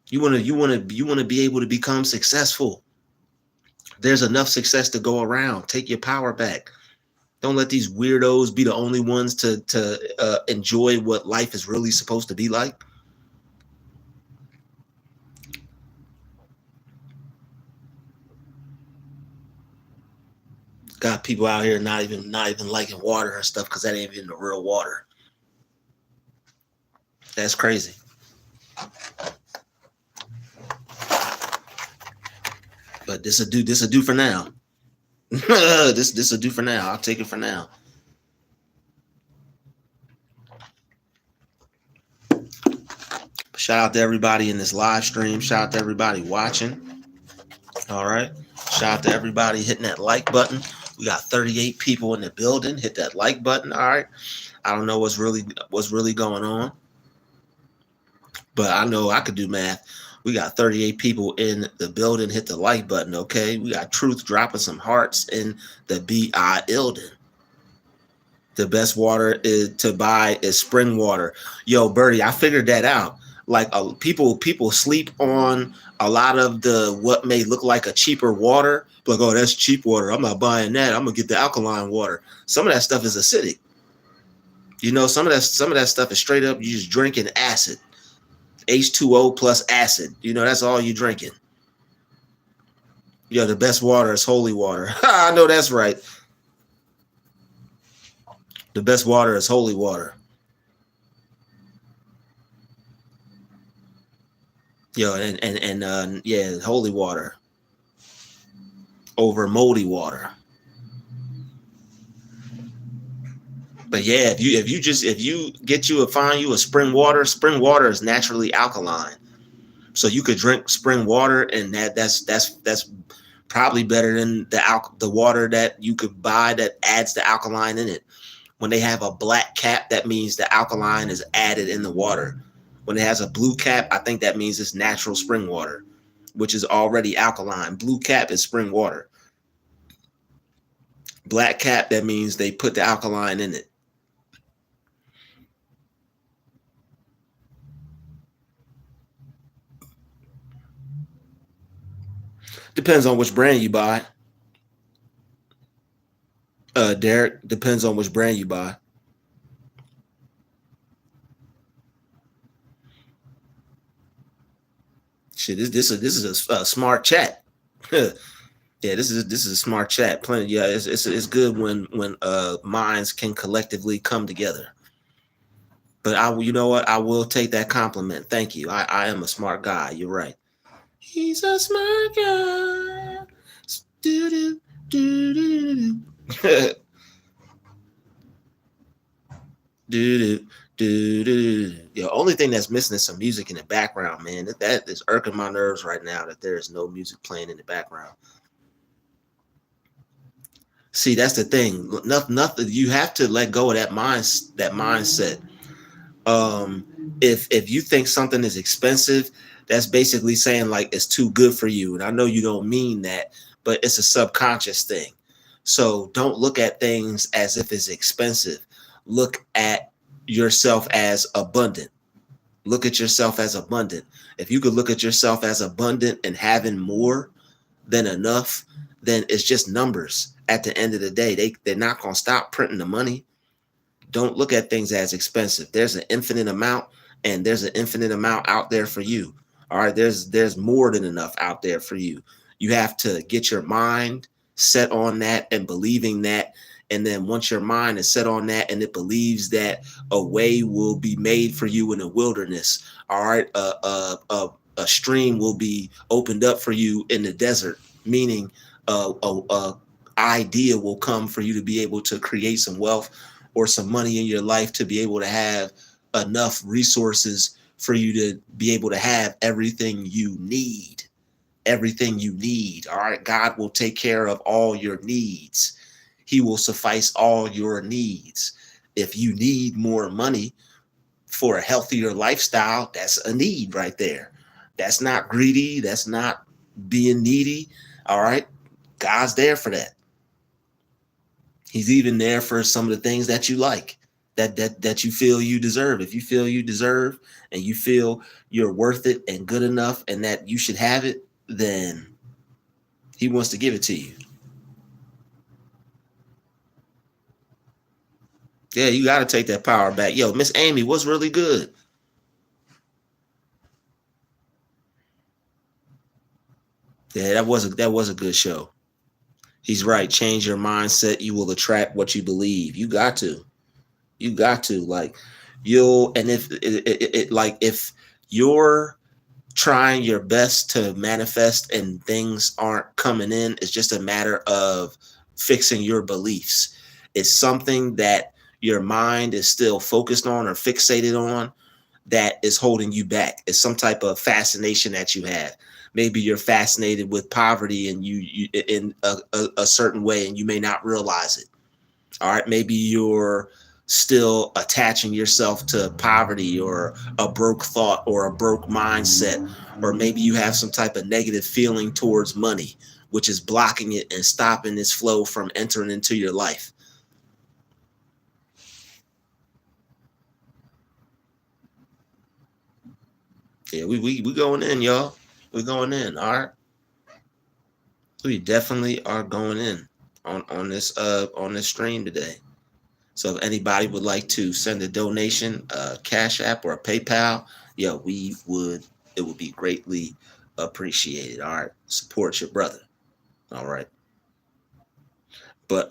You want to be able to become successful. There's enough success to go around. Take your power back. Don't let these weirdos be the only ones to enjoy what life is really supposed to be like. Got people out here not even liking water and stuff because that ain't even the real water. That's crazy. But this will do for now. this will do for now. I'll take it for now. Shout out to everybody in this live stream. Shout out to everybody watching. All right. Shout out to everybody hitting that like button. We got 38 people in the building. Hit that like button. All right. I don't know what's really going on, but I know I could do math. We got 38 people in the building. Hit the like button. Okay. We got Truth dropping some hearts in the B.I. Ilden. The best water to buy is spring water. Yo, Birdie, I figured that out. Like people sleep on a lot of the what may look like a cheaper water. Like, oh, that's cheap water. I'm not buying that. I'm gonna get the alkaline water. Some of that stuff is acidic. You know, some of that stuff is straight up you just drinking acid, H2O plus acid. You know, that's all you drinking. Yo, the best water is holy water. I know that's right. The best water is holy water. Yo, and yeah, holy water over moldy water. But yeah, if you find you a spring water is naturally alkaline. So you could drink spring water, and that's probably better than the water that you could buy that adds the alkaline in it. When they have a black cap, that means the alkaline is added in the water. When it has a blue cap, I think that means it's natural spring water, which is already alkaline. Blue cap is spring water. Black cap, that means they put the alkaline in it. Depends on which brand you buy. Derek, depends on which brand you buy. Shit, this is a smart chat. Yeah, this is a smart chat. Plenty. Yeah, it's good when minds can collectively come together. But you know what? I will take that compliment. Thank you. I am a smart guy. You're right. He's a smart guy. Do do do do do. Do do. The only thing that's missing is some music in the background, man. That is irking my nerves right now that there is no music playing in the background. See, that's the thing. Nothing. You have to let go of that mindset. If you think something is expensive, that's basically saying like it's too good for you. And I know you don't mean that, but it's a subconscious thing. So don't look at things as if it's expensive. Look at yourself as abundant. Look at yourself as abundant. If you could look at yourself as abundant and having more than enough, then it's just numbers. At the end of the day, they're not going to stop printing the money. Don't look at things as expensive. There's an infinite amount, and there's an infinite amount out there for you. All right, there's more than enough out there for you. You have to get your mind set on that and believing that. And then once your mind is set on that and it believes that a way will be made for you in the wilderness, all right, a stream will be opened up for you in the desert, meaning a idea will come for you to be able to create some wealth or some money in your life to be able to have enough resources for you to be able to have everything you need. Everything you need. All right. God will take care of all your needs. He will suffice all your needs. If you need more money for a healthier lifestyle, that's a need right there. That's not greedy. That's not being needy. All right. God's there for that. He's even there for some of the things that you like, that you feel you deserve. If you feel you deserve and you feel you're worth it and good enough and that you should have it, then he wants to give it to you. Yeah, you got to take that power back. Yo, Miss Amy, what's really good? Yeah, that was a good show. He's right. Change your mindset. You will attract what you believe. You got to. You got to. Like if you're trying your best to manifest and things aren't coming in, it's just a matter of fixing your beliefs. It's something that your mind is still focused on or fixated on. that is holding you back. It's some type of fascination that you have. Maybe you're fascinated with poverty and you in a certain way, and you may not realize it. All right. Maybe you're still attaching yourself to poverty or a broke thought or a broke mindset, or maybe you have some type of negative feeling towards money, which is blocking it and stopping this flow from entering into your life. Yeah, we going in, y'all. We're going in. All right. We definitely are going in on this stream today. So if anybody would like to send a donation, a Cash App or a PayPal, yeah, it would be greatly appreciated. All right. Support your brother. All right. But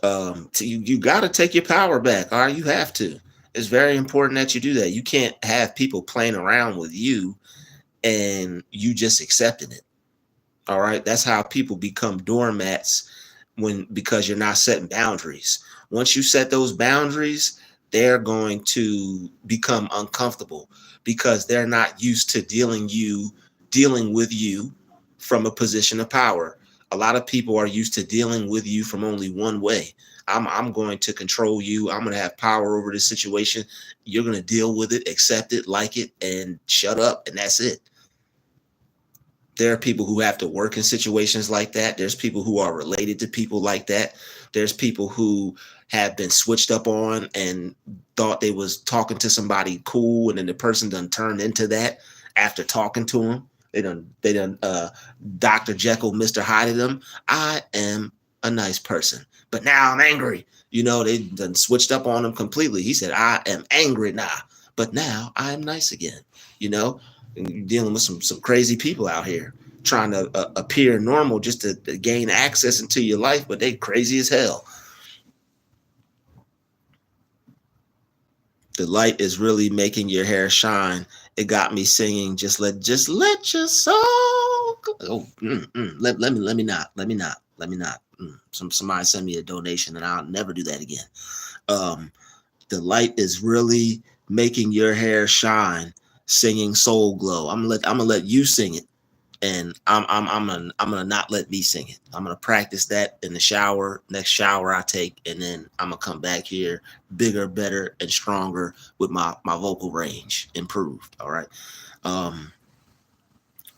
you gotta take your power back. All right, you have to. It's very important that you do that. You can't have people playing around with you and you just accepting it. All right. That's how people become doormats because you're not setting boundaries. Once you set those boundaries, they're going to become uncomfortable because they're not used to dealing with you from a position of power. A lot of people are used to dealing with you from only one way. I'm going to control you. I'm going to have power over this situation. You're going to deal with it, accept it, like it, and shut up. And that's it. There are people who have to work in situations like that. There's people who are related to people like that. There's people who have been switched up on and thought they was talking to somebody cool, and then the person done turned into that after talking to them. They done Dr. Jekyll, Mr. Hyde them. I am a nice person, but now I'm angry. You know, they done switched up on him completely. He said, I am angry now, but now I am nice again. You know, and you're dealing with some crazy people out here trying to appear normal just to gain access into your life, but they crazy as hell. The light is really making your hair shine. It got me singing. Just let your soul go. Oh, let me not. Somebody send me a donation, and I'll never do that again. The light is really making your hair shine. Singing Soul Glow. I'm gonna let you sing it, and I'm gonna not let me sing it. I'm gonna practice that in the shower, next shower I take, and then I'm gonna come back here bigger, better, and stronger with my vocal range improved. All right.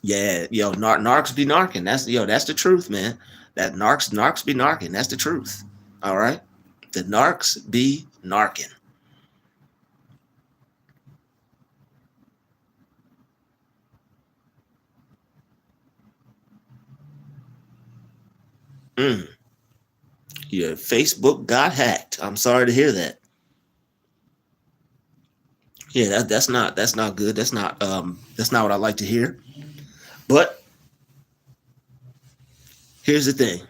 Yeah, narcs be narking. That's the truth, man. That narcs be narking. That's the truth. All right. The narcs be narking. Your Facebook got hacked. I'm sorry to hear that. Yeah, that's not good. That's not what I like to hear. But here's the thing.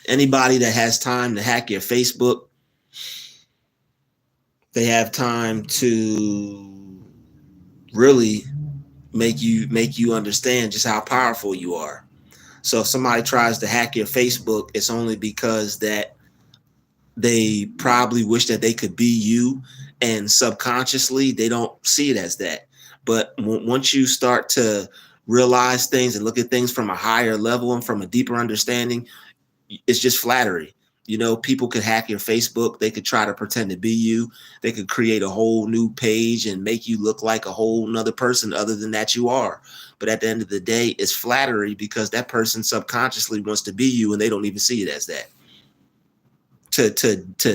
Anybody that has time to hack your Facebook, they have time to really make you understand just how powerful you are. So if somebody tries to hack your Facebook, it's only because that they probably wish that they could be you, and subconsciously they don't see it as that. But once you start to realize things and look at things from a higher level and from a deeper understanding, it's just flattery. You know, people could hack your Facebook. They could try to pretend to be you. They could create a whole new page and make you look like a whole nother person other than that you are. But at the end of the day, it's flattery because that person subconsciously wants to be you and they don't even see it as that. To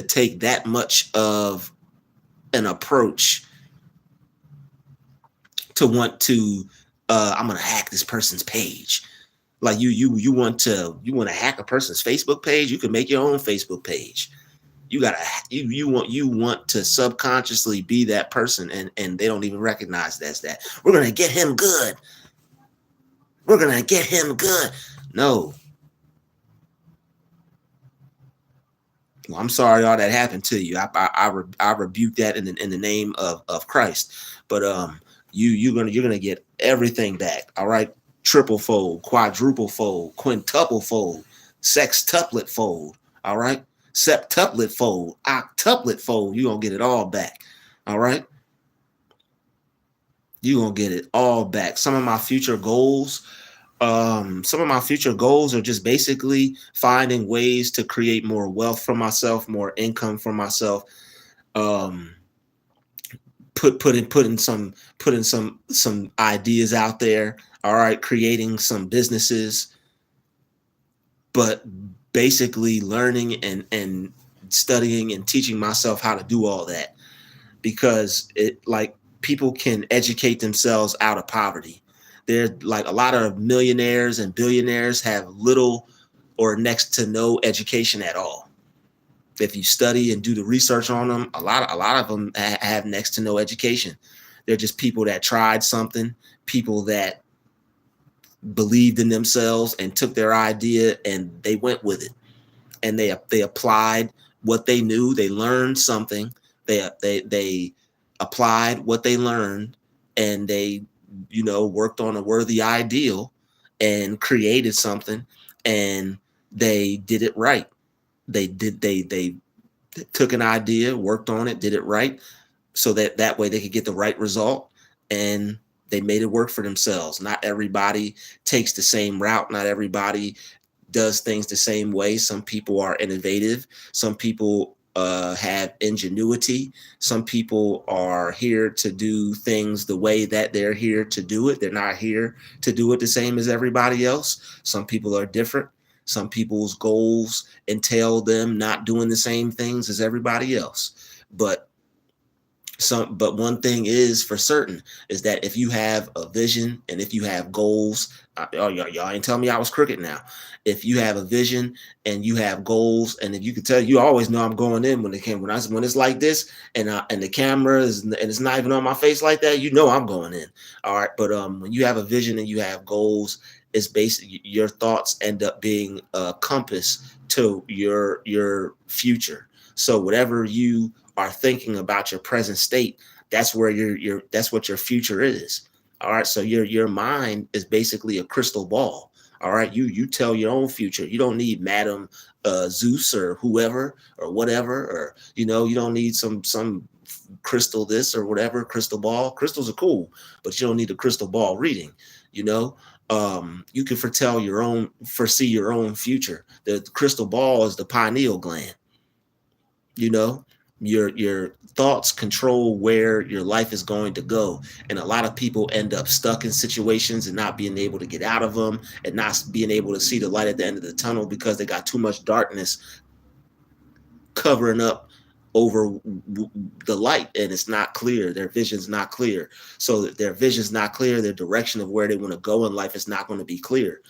take that much of an approach to want to I'm gonna hack this person's page. Like you want to hack a person's Facebook page, you can make your own Facebook page. You want to subconsciously be that person, and they don't even recognize that's that. We're gonna get him good. We're gonna get him good. No. Well, I'm sorry all that happened to you. I rebuke that in the name of Christ. But you're gonna get everything back. All right, triple fold, quadruple fold, quintuple fold, sextuplet fold. All right, septuplet fold, octuplet fold. You're gonna get it all back. All right. You're gonna get it all back. Some of my future goals are just basically finding ways to create more wealth for myself, more income for myself. Um, putting some ideas out there. All right, creating some businesses, but basically learning and studying and teaching myself how to do all that, because it, like, people can educate themselves out of poverty. There's like a lot of millionaires and billionaires have little or next to no education at all. If you study and do the research on them, a lot of them have next to no education. They're just people that tried something, people that believed in themselves and took their idea and they went with it, and they applied what they knew. They learned something. They applied what they learned, and they, worked on a worthy ideal and created something, and they did it right. They took an idea, worked on it, did it right, so that way they could get the right result, and they made it work for themselves. Not everybody takes the same route. Not everybody does things the same way. Some people are innovative. Some people have ingenuity. Some people are here to do things the way that they're here to do it. They're not here to do it the same as everybody else. Some people are different. Some people's goals entail them not doing the same things as everybody else. But one thing is for certain, is that if you have a vision and if you have goals, y'all ain't telling me I was crooked now. If you have a vision and you have goals, and if you can tell, you always know I'm going in when when it's like this, and the camera is, and it's not even on my face like that, I'm going in. All right. But when you have a vision and you have goals, it's basically your thoughts end up being a compass to your future. So whatever you are thinking about your present state, that's where that's what your future is. All right. So your mind is basically a crystal ball. All right. You tell your own future. You don't need Madam Zeus or whoever or whatever, or you don't need some crystal this or whatever crystal ball. Crystals are cool, but you don't need a crystal ball reading. You know, you can foresee your own future. The crystal ball is the pineal gland. you know your thoughts control where your life is going to go, and a lot of people end up stuck in situations and not being able to get out of them, and not being able to see the light at the end of the tunnel because they got too much darkness covering up over the light, and it's not clear. Their vision's not clear. So their vision's not clear, their direction of where they want to go in life is not going to be clear.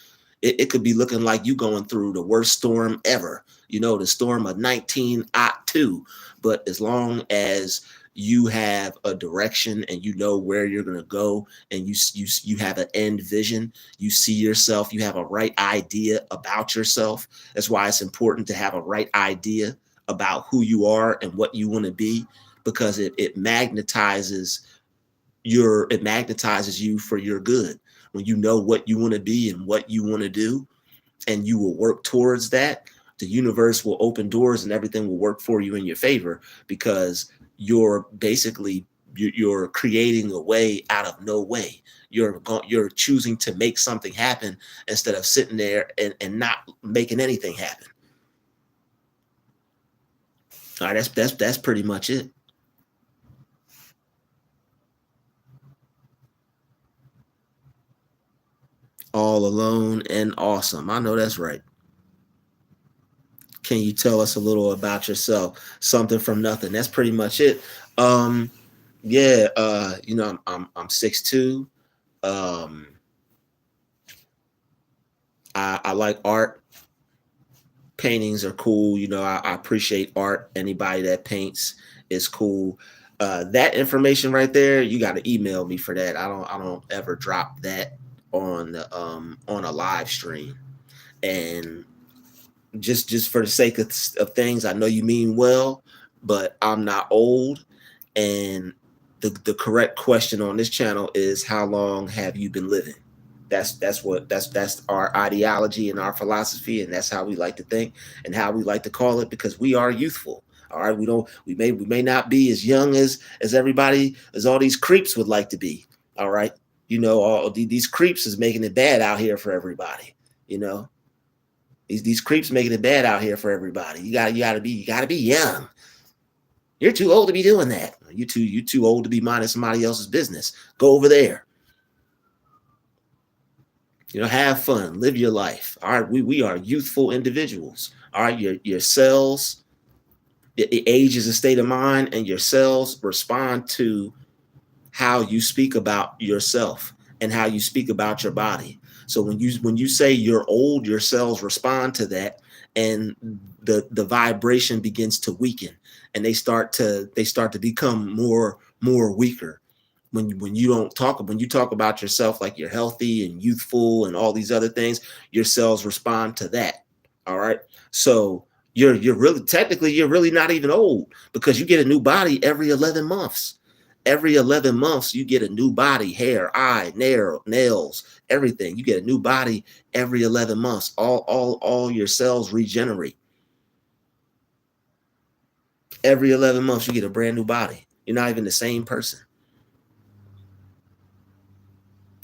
It could be looking like you going through the worst storm ever, the storm of 1902. But as long as you have a direction and you know where you're going to go, and you have an end vision, you see yourself, you have a right idea about yourself. That's why it's important to have a right idea about who you are and what you want to be, because it magnetizes you for your good. When you know what you want to be and what you want to do, and you will work towards that, the universe will open doors and everything will work for you in your favor, because you're basically you're creating a way out of no way. You're choosing to make something happen instead of sitting there and not making anything happen. All right, that's pretty much it. All alone and awesome. I know that's right. Can you tell us a little about yourself? Something from nothing. That's pretty much it. Um, yeah, I'm 6'2". Um, I like art. Paintings are cool. I appreciate art. Anybody that paints is cool. That information right there, you got to email me for that. I don't ever drop that on a live stream. And just for the sake of things, I know you mean well, but I'm not old. And the correct question on this channel is, how long have you been living? That's our ideology and our philosophy, and that's how we like to think and how we like to call it, because we are youthful. All right, we may not be as young as everybody, as all these creeps would like to be. All right. All these creeps is making it bad out here for everybody. These creeps making it bad out here for everybody. You gotta be young. You're too old to be doing that. You too old to be minding somebody else's business. Go over there. Have fun, live your life. All right, we are youthful individuals. All right, your cells, age is a state of mind, and your cells respond to how you speak about yourself and how you speak about your body. So when you say you're old, your cells respond to that, and the vibration begins to weaken, and they start to become more weaker. When you talk about yourself like you're healthy and youthful and all these other things, your cells respond to that. All right. So you're really not even old, because you get a new body every 11 months. Every 11 months, you get a new body, hair, eye, nails, everything. You get a new body every 11 months. All your cells regenerate. Every 11 months, you get a brand new body. You're not even the same person.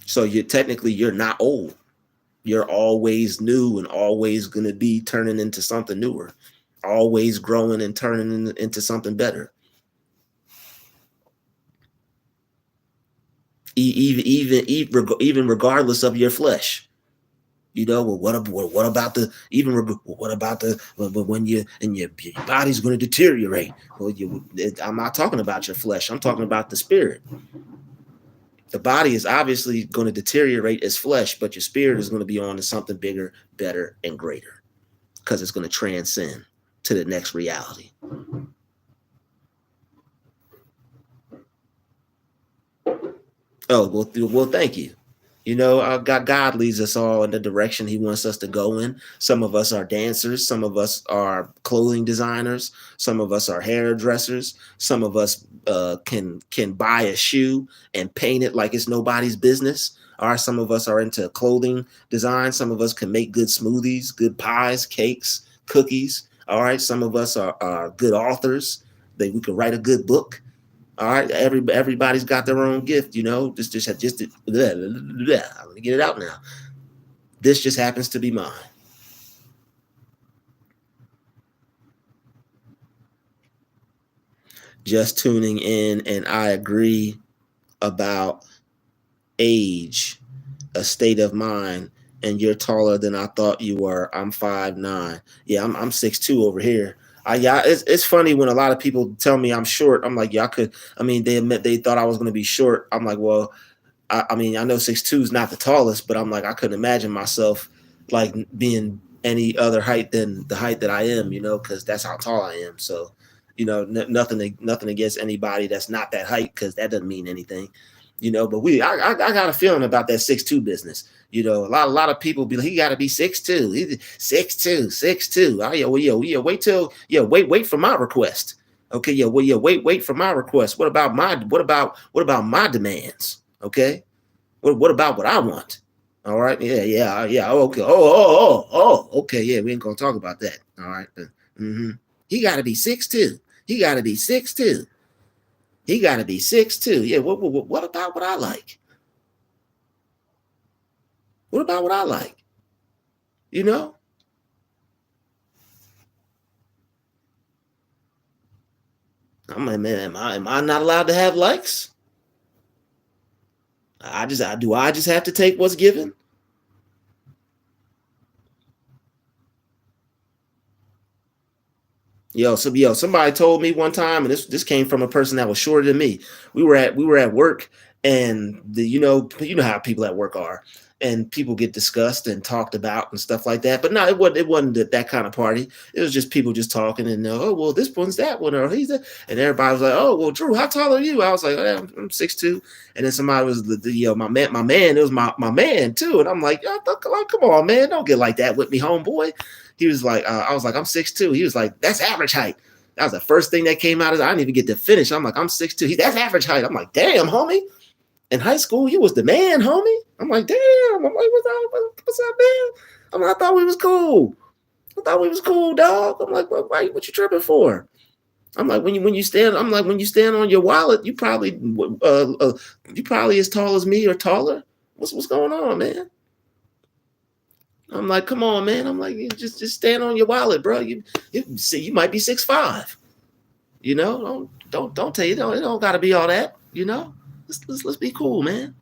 So you're not old. You're always new and always going to be turning into something newer, always growing and turning into something better. Even regardless of your flesh. What about when your body's going to deteriorate? Well, I'm not talking about your flesh. I'm talking about the spirit. The body is obviously going to deteriorate as flesh, but your spirit is going to be on to something bigger, better, and greater, because it's going to transcend to the next reality. Oh, well, thank you. God leads us all in the direction he wants us to go in. Some of us are dancers. Some of us are clothing designers. Some of us are hairdressers. Some of us can buy a shoe and paint it like it's nobody's business. All right, some of us are into clothing design. Some of us can make good smoothies, good pies, cakes, cookies. All right, some of us are good authors. We could write a good book. All right, everybody's got their own gift, Just let me get it out now. This just happens to be mine. Just tuning in, and I agree about age, a state of mind, and you're taller than I thought you were. I'm 5'9". Yeah, I'm 6'2" over here. It's funny when a lot of people tell me I'm short. I'm like, they thought I was going to be short. I'm like, well, I know 6'2" is not the tallest, but I'm like, I couldn't imagine myself like being any other height than the height that I am, because that's how tall I am. So, nothing against anybody that's not that height, because that doesn't mean anything, but I got a feeling about that 6'2" business. A lot of people be like, he got to be 6'2", 6'2". Oh, wait for my request. Okay, wait for my request. What about my demands? Okay, what about what I want? All right, yeah. Okay. Okay. Yeah, we ain't gonna talk about that. All right. He got to be 6'2". He got to be 6'2". He got to be 6'2". Yeah. What about what I like? What about what I like? I'm like, man, am I not allowed to have likes? I just have to take what's given? Somebody told me one time, and this came from a person that was shorter than me. We were at work, and how people at work are, and people get discussed and talked about and stuff like that. But no, it wasn't that kind of party. It was just people just talking, and oh, well, this one's that one, or he's that, and everybody was like, oh, well, Drew, how tall are you? I was like, oh, I'm 6'2". And then somebody was my man. It was my man too, and I'm like, come on, man, don't get like that with me, homeboy. He was like, I was like, I'm 6'2". He was like, that's average height. That was the first thing that came out of it. I didn't even get to finish. I'm like, I'm 6'2". That's average height. I'm like, damn, homie. In high school, you was the man, homie. I'm like, damn. I'm like, what's up, man? I thought we was cool. I thought we was cool, dog. I'm like, what you tripping for? I'm like, when you stand on your wallet, you probably as tall as me or taller. What's going on, man? I'm like, come on, man. I'm like, just stand on your wallet, bro. You see, you might be 6'5". You know, don't tell you, it don't gotta be all that, you know. Let's be cool, man.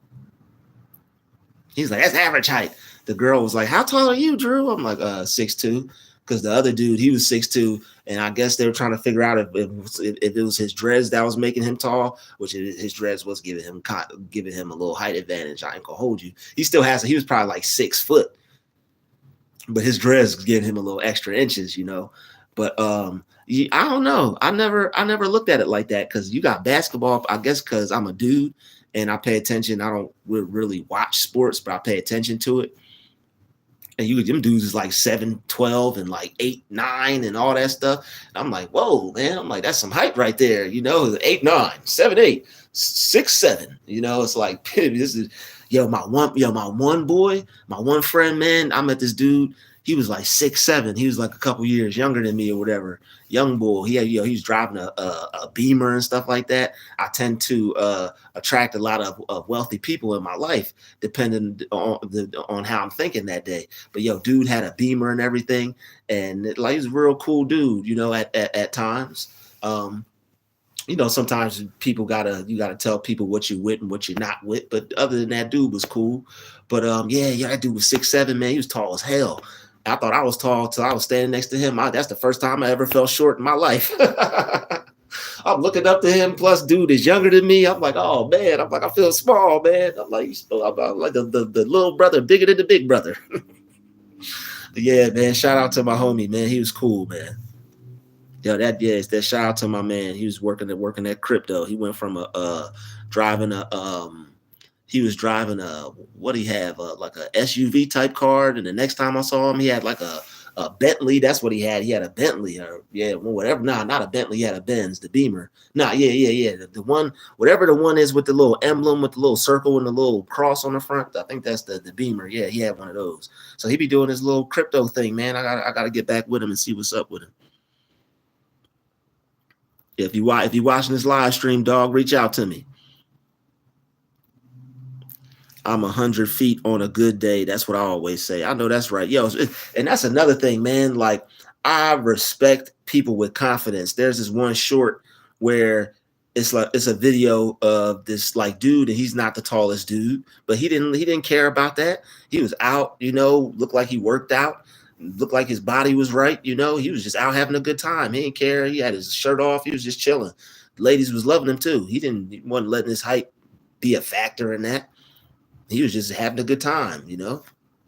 He's like, that's average height. The girl was like, how tall are you, Drew? I'm like, 6'2", because the other dude, he was 6'2", and I guess they were trying to figure out if it was his dreads that was making him tall, which his dreads was giving him a little height advantage. I ain't gonna hold you. He was probably like 6 foot, but his dreads giving him a little extra inches, you know. But I don't know. I never looked at it like that, because you got basketball. I guess because I'm a dude and I pay attention. I don't really watch sports, but I pay attention to it. And them dudes is like 7'12" and like 8'9" and all that stuff. And I'm like, whoa, man. I'm like, that's some height right there. You know, 8'9", 7'8", 6'7". You know, it's like, this is, my one boy, my one friend, man. I met this dude. He was like 6'7". He was like a couple years younger than me or whatever. Young bull. He was driving a Beamer and stuff like that. I tend to attract a lot of wealthy people in my life, depending on how I'm thinking that day. But dude had a Beamer and everything, and he's a real cool dude, you know, at times. You know, sometimes you gotta tell people what you with and what you're not with. But other than that, dude was cool. But that dude was 6'7", man. He was tall as hell. I thought I was tall till I was standing next to him. That's the first time I ever felt short in my life. I'm looking up to him. Plus, dude is younger than me. I'm like, oh man. I'm like, I feel small, man. I'm like the little brother, bigger than the big brother. Yeah, man. Shout out to my homie, man. He was cool, man. That shout out to my man. He was working at crypto. He went from driving what he have, like a SUV type car, and the next time I saw him, he had like a Bentley. That's what he had. He had a Bentley, or whatever. Nah, not a Bentley. He had a Benz, the Beamer. Nah, the one, whatever the one is with the little emblem, with the little circle and the little cross on the front. I think that's the Beamer. Yeah, he had one of those. So he be doing his little crypto thing, man. I gotta get back with him and see what's up with him. If you watching this live stream, dog, reach out to me. I'm 100 feet on a good day. That's what I always say. I know that's right. And that's another thing, man. Like, I respect people with confidence. There's this one short where it's a video of this like dude, and he's not the tallest dude, but he didn't care about that. He was out, you know, looked like he worked out, looked like his body was right, you know. He was just out having a good time. He didn't care. He had his shirt off. He was just chilling. The ladies was loving him too. He wasn't letting his height be a factor in that. He was just having a good time, you know.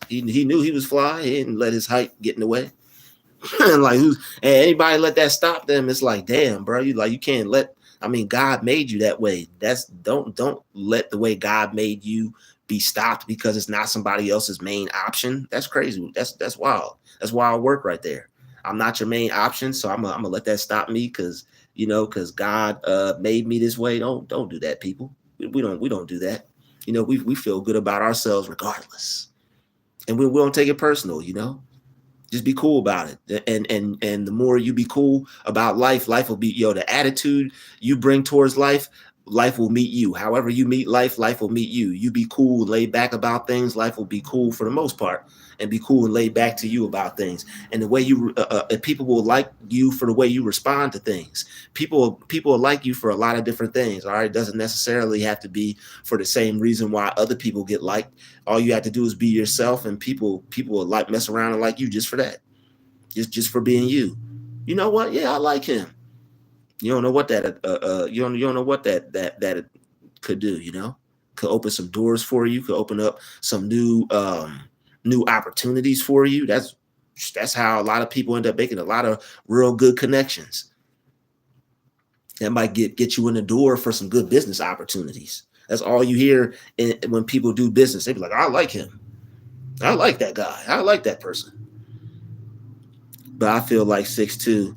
He knew he was fly. He didn't let his height get in the way. And anybody let that stop them? It's like, damn, bro. You can't let. I mean, God made you that way. Don't let the way God made you be stopped because it's not somebody else's main option. That's crazy. That's wild. That's wild work right there. I'm not your main option, so I'm gonna let that stop me because God made me this way. Don't do that, people. We don't do that. You know, we feel good about ourselves regardless, and we don't take it personal. You know, just be cool about it. And the more you be cool about life will be the attitude you bring towards life will meet you. However you meet life will meet you. You be cool, laid back about things, life will be cool for the most part, and be cool and laid back to you about things. And the way you people will like you for the way you respond to things. People will like you for a lot of different things. All right, it doesn't necessarily have to be for the same reason why other people get liked. All you have to do is be yourself, and people will like mess around and like you just for that, just for being you. You know what? Yeah, I like him. You don't know what that you don't know what that could do. You know, could open some doors for you. Could open up some new opportunities for you. That's how a lot of people end up making a lot of real good connections. That might get you in the door for some good business opportunities. That's all you hear when people do business. They be like, I like him. I like that guy. I like that person. But I feel like 6'2"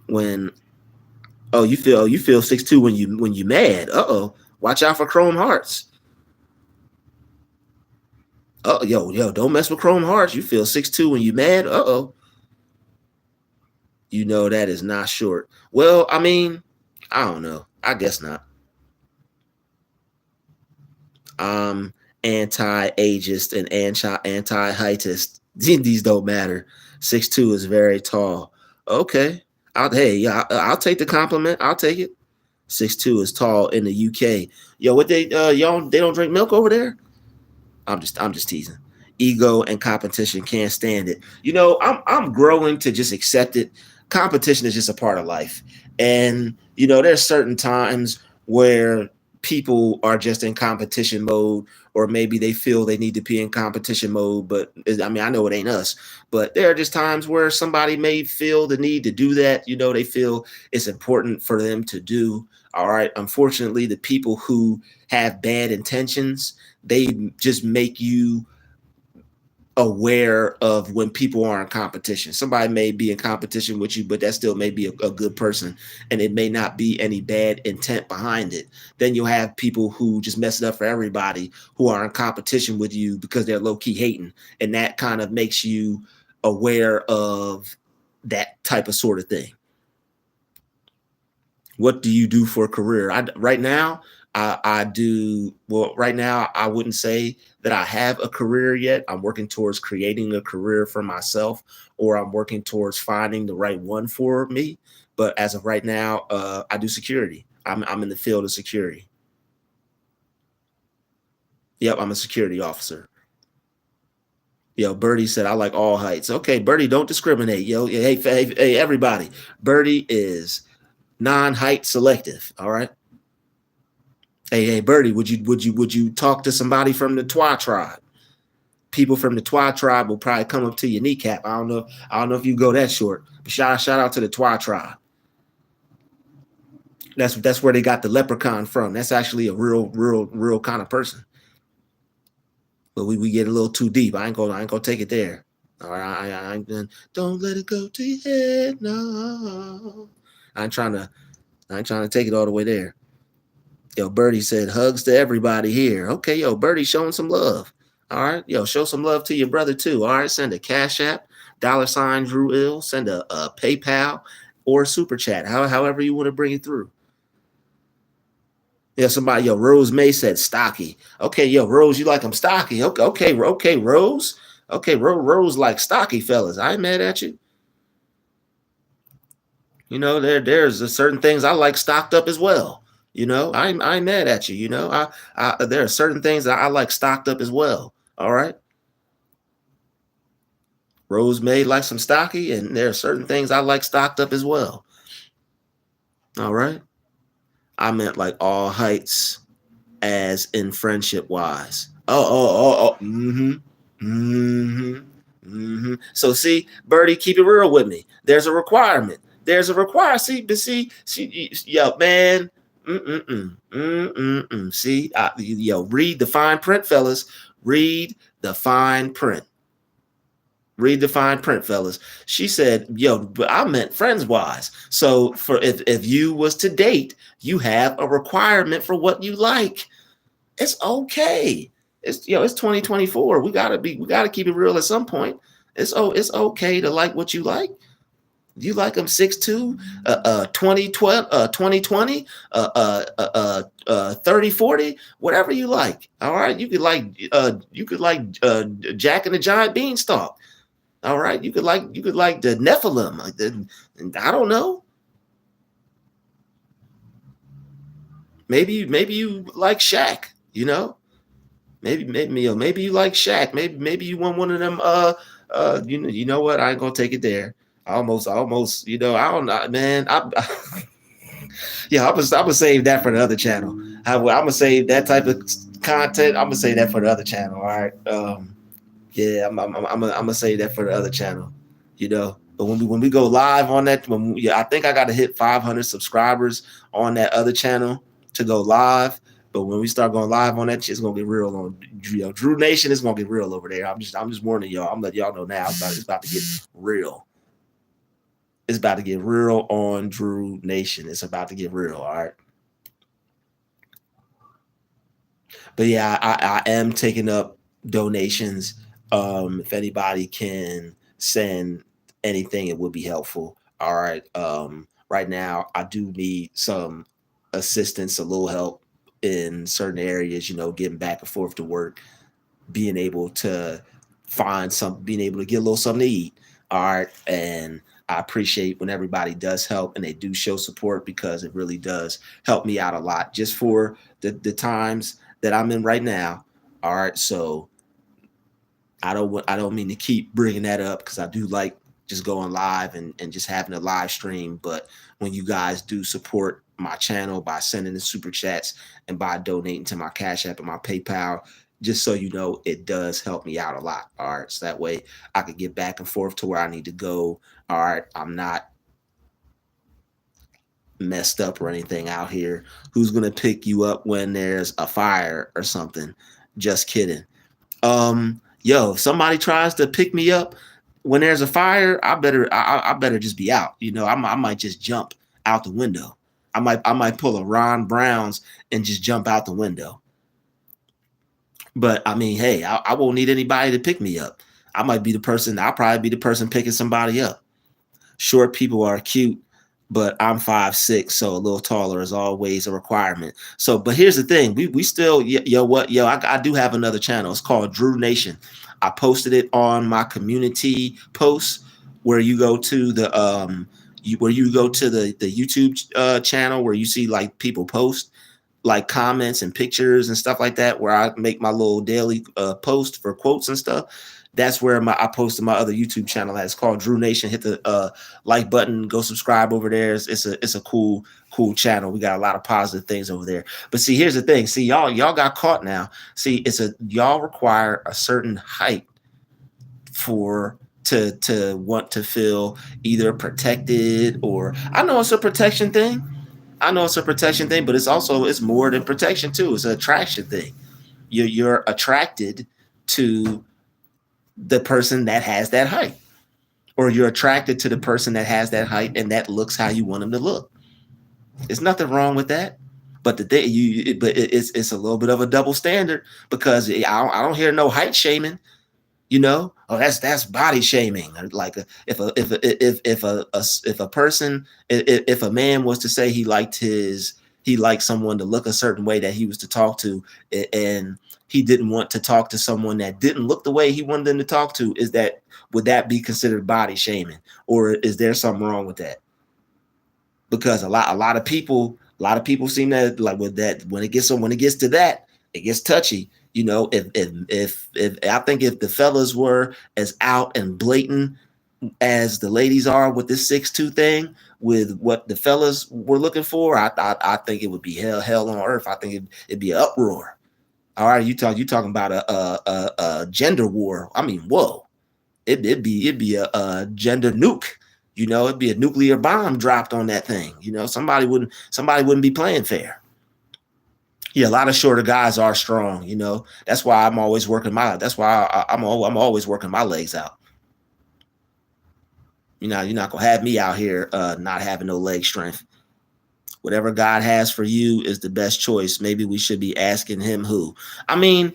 when you feel 6'2" when you mad. Watch out for Chrome Hearts. Yo, don't mess with Chrome Hearts. You feel 6'2" when you mad. You You know that is not short. Well, I mean, I don't know. I guess not. I'm anti-ageist and anti-heightist. These don't matter. 6'2" is very tall. Okay. Hey, yeah, I'll take the compliment. I'll take it. 6'2" is tall in the UK. Yo, what y'all, they don't drink milk over there? I'm just teasing. Ego and competition, can't stand it. You know, I'm growing to just accept it. Competition is just a part of life. And you know, there's certain times where people are just in competition mode, or maybe they feel they need to be in competition mode. But I mean, I know it ain't us, but there are just times where somebody may feel the need to do that. You know, they feel it's important for them to do. All right. Unfortunately, the people who have bad intentions, they just make you aware of when people are in competition. Somebody may be in competition with you, but that still may be a good person, and it may not be any bad intent behind it. Then you'll have people who just mess it up for everybody, who are in competition with you because they're low-key hating, and that kind of makes you aware of that type of sort of thing. What do you do for a career? Right now, I do well. Right now, I wouldn't say that I have a career yet. I'm working towards creating a career for myself, or I'm working towards finding the right one for me. But as of right now, I do security. I'm in the field of security. Yep, I'm a security officer. Yo, Birdie said I like all heights. Okay, Birdie, don't discriminate. Yo, hey, everybody. Birdie is non-height selective. All right. Hey, Birdie, would you talk to somebody from the Twa tribe? People from the Twa tribe will probably come up to your kneecap. I don't know if you go that short. But shout out to the Twa tribe. That's where they got the leprechaun from. That's actually a real kind of person. But we get a little too deep. I ain't gonna take it there. All right, I ain't don't let it go to your head. No, I ain't trying to take it all the way there. Yo, Birdie said hugs to everybody here. Okay, yo, Birdie showing some love. All right, yo, show some love to your brother too. All right, send a Cash App, $ Druuill, send a PayPal or a super chat, however you want to bring it through. Yeah, somebody, yo, Rose May said stocky. Okay, yo, Rose, you like them stocky? Okay, Rose. Okay, Rose like stocky fellas. I ain't mad at you. You know, there's certain things I like stocked up as well. You know, I'm mad at you. You know, there are certain things that I like stocked up as well. All right. Rose May likes some stocky, and there are certain things I like stocked up as well. All right. I meant like all heights, as in friendship wise. Oh. Mm-hmm. Mm-hmm. Mm-hmm. So see, Birdie, keep it real with me. There's a requirement. There's a requirement. See, yo, man. See, yo, read the fine print, fellas. Read the fine print. Read the fine print, fellas. She said, yo, but I meant friends wise. So for if you was to date, you have a requirement for what you like. It's okay. It's 2024. We gotta keep it real at some point. It's okay to like what you like. You like them 6'2", 2020, 30, 40, whatever you like. All right. You could like Jack and the Giant Beanstalk. All right. You could like the Nephilim. I don't know. Maybe you like Shaq, you know? Maybe you like Shaq. Maybe you want one of them. You know what? I ain't gonna take it there. Almost. You know, I don't know, man. Yeah, I'm gonna save that for the other channel. I'm gonna save that type of content. I'm gonna save that for the other channel. All right. Yeah, I'm gonna save that for the other channel. You know, but when we go live on that, I think I got to hit 500 subscribers on that other channel to go live. But when we start going live on that, shit's gonna get real on Drew Nation. Is gonna get real over there. I'm just warning y'all. I'm letting y'all know now. It's about to get real. It's about to get real on Drew Nation. It's about to get real. All right. But yeah, I am taking up donations. If anybody can send anything, it would be helpful. All right. Right now I do need some assistance, a little help in certain areas, getting back and forth to work, being able to being able to get a little something to eat. All right. And I appreciate when everybody does help and they do show support, because it really does help me out a lot just for the times that I'm in right now. All right. So I don't mean to keep bringing that up, because I do like just going live and just having a live stream. But when you guys do support my channel by sending the super chats and by donating to my Cash App and my PayPal, just so you know, it does help me out a lot. All right. So that way I could get back and forth to where I need to go. All right. I'm not messed up or anything out here. Who's going to pick you up when there's a fire or something? Just kidding. Yo, if somebody tries to pick me up when there's a fire, I better just be out. I might just jump out the window. I might pull a Ron Browns and just jump out the window. But I mean, hey, I won't need anybody to pick me up. I'll probably be the person picking somebody up. Short people are cute, but I'm 5'6", so a little taller is always a requirement. So, but here's the thing: we still, I do have another channel. It's called Druuill Nation. I posted it on my community posts, where you go to the the YouTube channel, where you see like people post like comments and pictures and stuff like that, where I make my little daily post for quotes and stuff. That's where I posted my other YouTube channel. It's called Druuill Nation. Hit the like button, go subscribe over there. It's a cool channel. We got a lot of positive things over there. But see, here's the thing. See, y'all got caught now. See, y'all require a certain height to want to feel either protected, or I know it's a protection thing. But it's more than protection too. It's an attraction thing. You're attracted to the person that has that height, or you're attracted to the person that has that height and that looks how you want them to look. There's nothing wrong with that. But it's a little bit of a double standard, because I don't hear no height shaming. Oh, that's body shaming. Like if a man was to say he liked someone to look a certain way that he was to talk to, and he didn't want to talk to someone that didn't look the way he wanted them to talk to, would that be considered body shaming, or is there something wrong with that? Because a lot of people seem to like with that, when it gets to that, it gets touchy. If I think if the fellas were as out and blatant as the ladies are with this 6'2" thing, with what the fellas were looking for, I think it would be hell on earth. I think it'd be an uproar. All right, you talking about a gender war? I mean, whoa, it'd be a gender nuke. It'd be a nuclear bomb dropped on that thing. Somebody wouldn't be playing fair. Yeah, a lot of shorter guys are strong. That's why I'm always working I'm always working my legs out. You're not gonna have me out here not having no leg strength. Whatever God has for you is the best choice. Maybe we should be asking him who. I mean,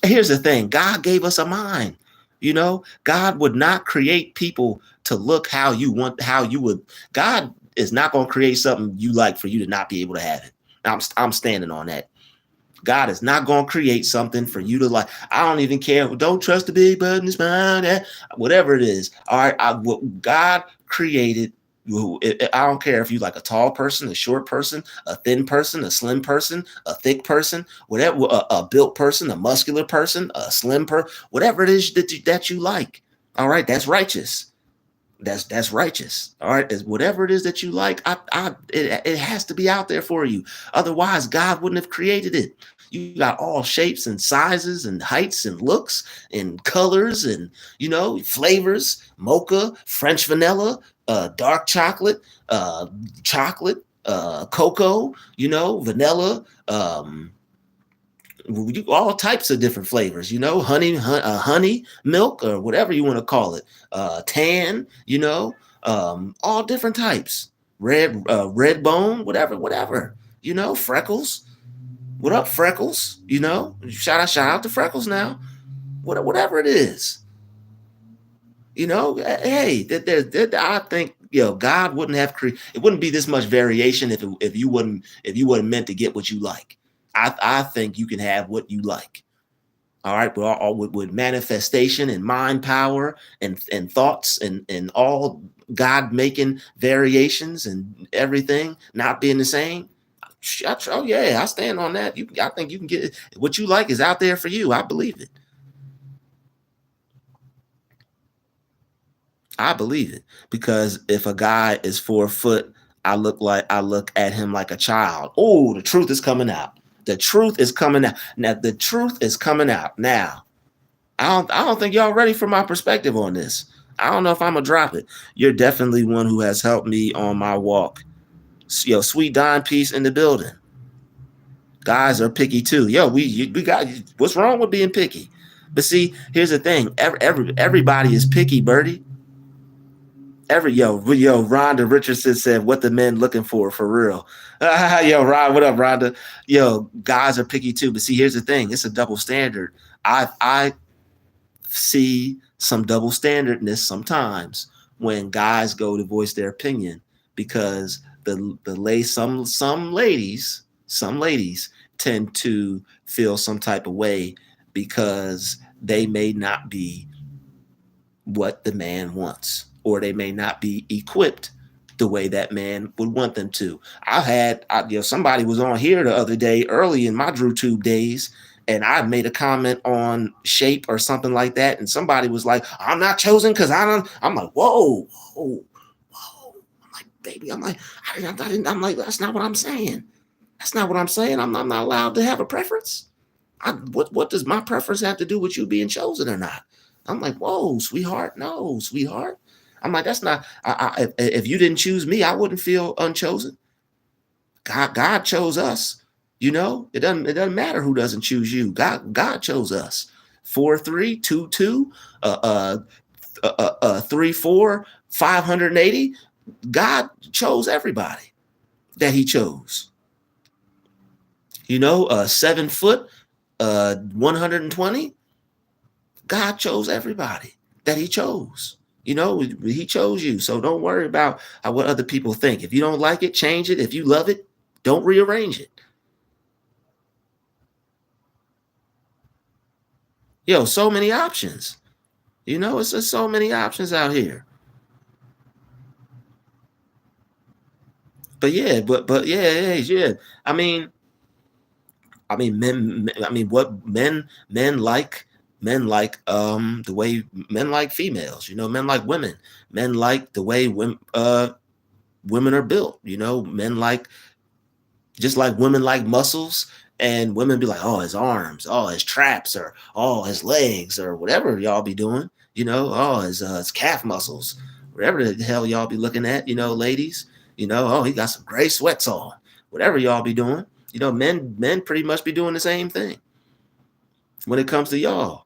here's the thing: God gave us a mind. God would not create people to look how you would. God is not going to create something you like for you to not be able to have it. I'm standing on that. God is not going to create something for you to like. I don't even care. Don't trust the big button. It's fine. Whatever it is. All right. What God created. I don't care if you like a tall person, a short person, a thin person, a slim person, a thick person, whatever, a built person, a muscular person, a slim person, whatever it is that you like. All right. That's righteous. That's righteous. All right. Whatever it is that you like, it has to be out there for you. Otherwise, God wouldn't have created it. You got all shapes and sizes and heights and looks and colors and, flavors, mocha, French vanilla, dark chocolate, cocoa, vanilla, all types of different flavors, honey milk, or whatever you want to call it, tan, all different types, red bone, whatever, freckles. What up, freckles? Shout out to freckles now. Whatever it is, hey, I think God wouldn't have created. It wouldn't be this much variation if you wouldn't meant to get what you like. I think you can have what you like. All right, but all with manifestation and mind power and thoughts and all God making variations and everything not being the same. Oh yeah, I stand on that. I think you can get what you like is out there for you. I believe it. I believe it because if a guy is 4 foot, I look at him like a child. Oh, the truth is coming out. The truth is coming out. Now the truth is coming out. Now I don't think y'all ready for my perspective on this. I don't know if I'm gonna drop it. You're definitely one who has helped me on my walk. Sweet Dime Piece in the building. Guys are picky too. We got what's wrong with being picky? But see, here's the thing. Everybody is picky, Birdie. Rhonda Richardson said, "What the men looking for real?" Yo, Ron, what up, Rhonda? Yo, guys are picky too. But see, here's the thing. It's a double standard. I see some double standardness sometimes when guys go to voice their opinion because some ladies tend to feel some type of way because they may not be what the man wants, or they may not be equipped the way that man would want them to. Somebody was on here the other day early in my DrewTube days, and I made a comment on shape or something like that, and somebody was like, "I'm not chosen because I don't." I'm like, "Whoa, whoa, whoa!" I'm like, "Baby," I'm like, I'm like, "That's not what I'm saying. That's not what I'm saying. I'm not allowed to have a preference. What does my preference have to do with you being chosen or not?" I'm like, "Whoa, sweetheart, no, sweetheart." I'm like, "That's not. If you didn't choose me, I wouldn't feel unchosen. God chose us. It doesn't matter who doesn't choose you. God chose us. 4'3", 2'2", 3'4", 580. God chose everybody that He chose. 7 foot, 120. God chose everybody that He chose. He chose you. So don't worry about what other people think. If you don't like it, change it. If you love it, don't rearrange it. So many options. It's just so many options out here. But yeah, but yeah. I mean, what men like. Men like the way men like females. Men like women. Men like the way women are built. Men like, just like women like muscles, and women be like, "Oh, his arms, oh, his traps, or oh, his legs, or whatever y'all be doing." Oh, his calf muscles, whatever the hell y'all be looking at. Ladies. Oh, he got some gray sweats on. Whatever y'all be doing. Men pretty much be doing the same thing when it comes to y'all.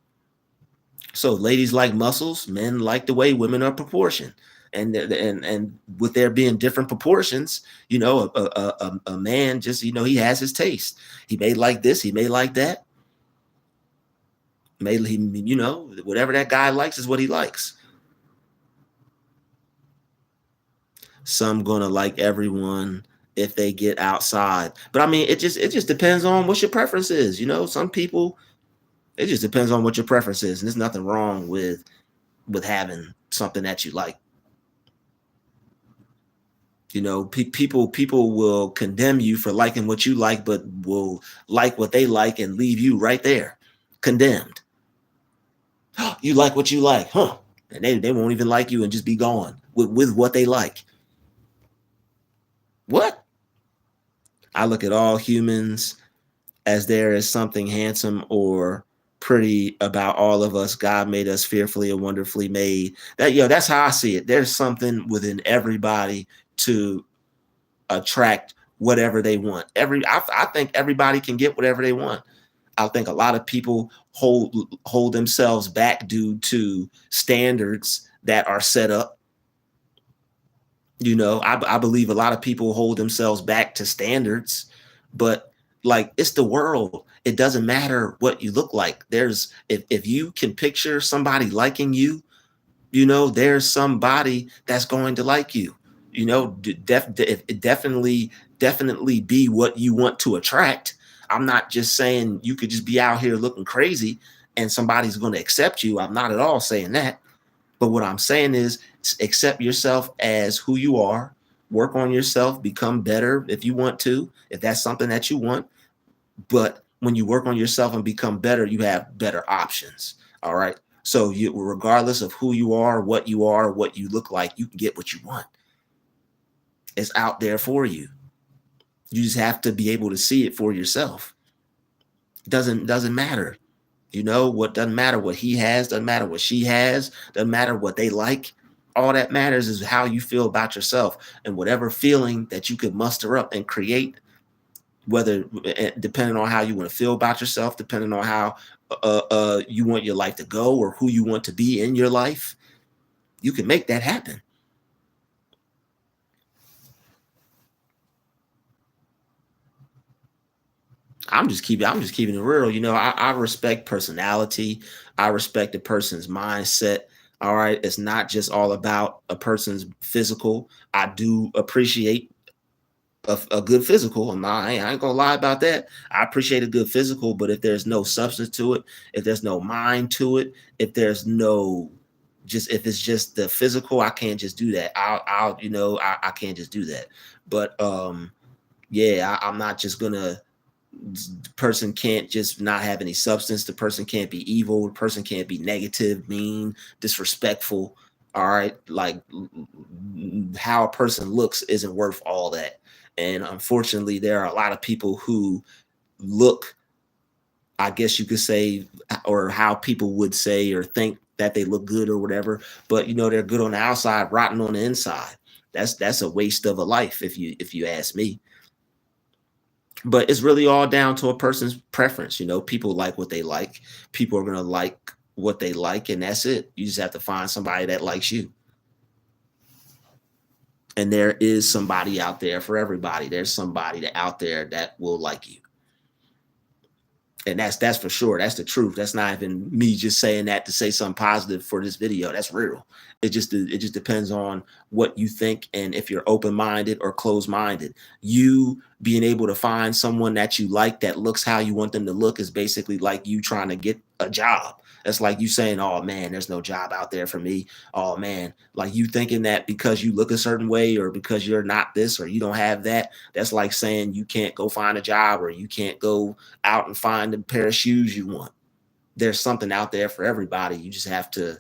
So ladies like muscles, men like the way women are proportioned. And with there being different proportions, a man just, he has his taste. He may like this, he may like that. Whatever that guy likes is what he likes. Some gonna like everyone if they get outside. But I mean, it just depends on what your preference is. Some people, it just depends on what your preference is. And there's nothing wrong with having something that you like. People will condemn you for liking what you like, but will like what they like and leave you right there, condemned. You like what you like, huh? And they won't even like you and just be gone with what they like. What? I look at all humans as there is something handsome or pretty about all of us. God made us fearfully and wonderfully made. That's how I see it. There's something within everybody to attract whatever they want. I think everybody can get whatever they want. I think a lot of people hold themselves back due to standards that are set up. I believe a lot of people hold themselves back to standards, but like, it's the world. It doesn't matter what you look like. If you can picture somebody liking you, there's somebody that's going to like you. you know, definitely be what you want to attract. I'm not just saying you could just be out here looking crazy and somebody's going to accept you. I'm not at all saying that. But what I'm saying is accept yourself as who you are, work on yourself, become better if you want to, if that's something that you want. But when you work on yourself and become better, you have better options. All right. So you, regardless of who you are, what you look like, you can get what you want. It's out there for you. You just have to be able to see it for yourself. Doesn't matter. You know what? Doesn't matter what he has, doesn't matter what she has, doesn't matter what they like. All that matters is how you feel about yourself, and whatever feeling that you could muster up and create, whether depending on how you want to feel about yourself, depending on how you want your life to go or who you want to be in your life, you can make that happen. I'm just keeping it real. You know, I respect personality. I respect a person's mindset. All right. It's not just all about a person's physical. I do appreciate a good physical. I ain't gonna lie about that. I appreciate a good physical, but if there's no substance to it, if there's no mind to it, if there's no just if it's just the physical, I can't just do that. I'll you know, I can't just do that. But yeah, I'm not just gonna the person can't just not have any substance. The person can't be evil. The person can't be negative, mean, disrespectful. All right. Like how a person looks isn't worth all that. And unfortunately, there are a lot of people who look, I guess you could say, or how people would say or think that they look good or whatever, but you know, they're good on the outside, rotten on the inside. That's a waste of a life if you ask me. But it's really all down to a person's preference. You know, people like what they like. People are going to like what they like, and that's it. You just have to find somebody that likes you. And there is somebody out there for everybody. There's somebody that out there that will like you. And that's for sure. That's the truth. That's not even me just saying that to say something positive for this video. That's real. It just depends on what you think and if you're open-minded or closed-minded. You being able to find someone that you like that looks how you want them to look is basically like you trying to get a job. That's like you saying, oh man, there's no job out there for me. Oh man, like you thinking that because you look a certain way or because you're not this or you don't have that. That's like saying you can't go find a job or you can't go out and find the pair of shoes you want. There's something out there for everybody. You just have to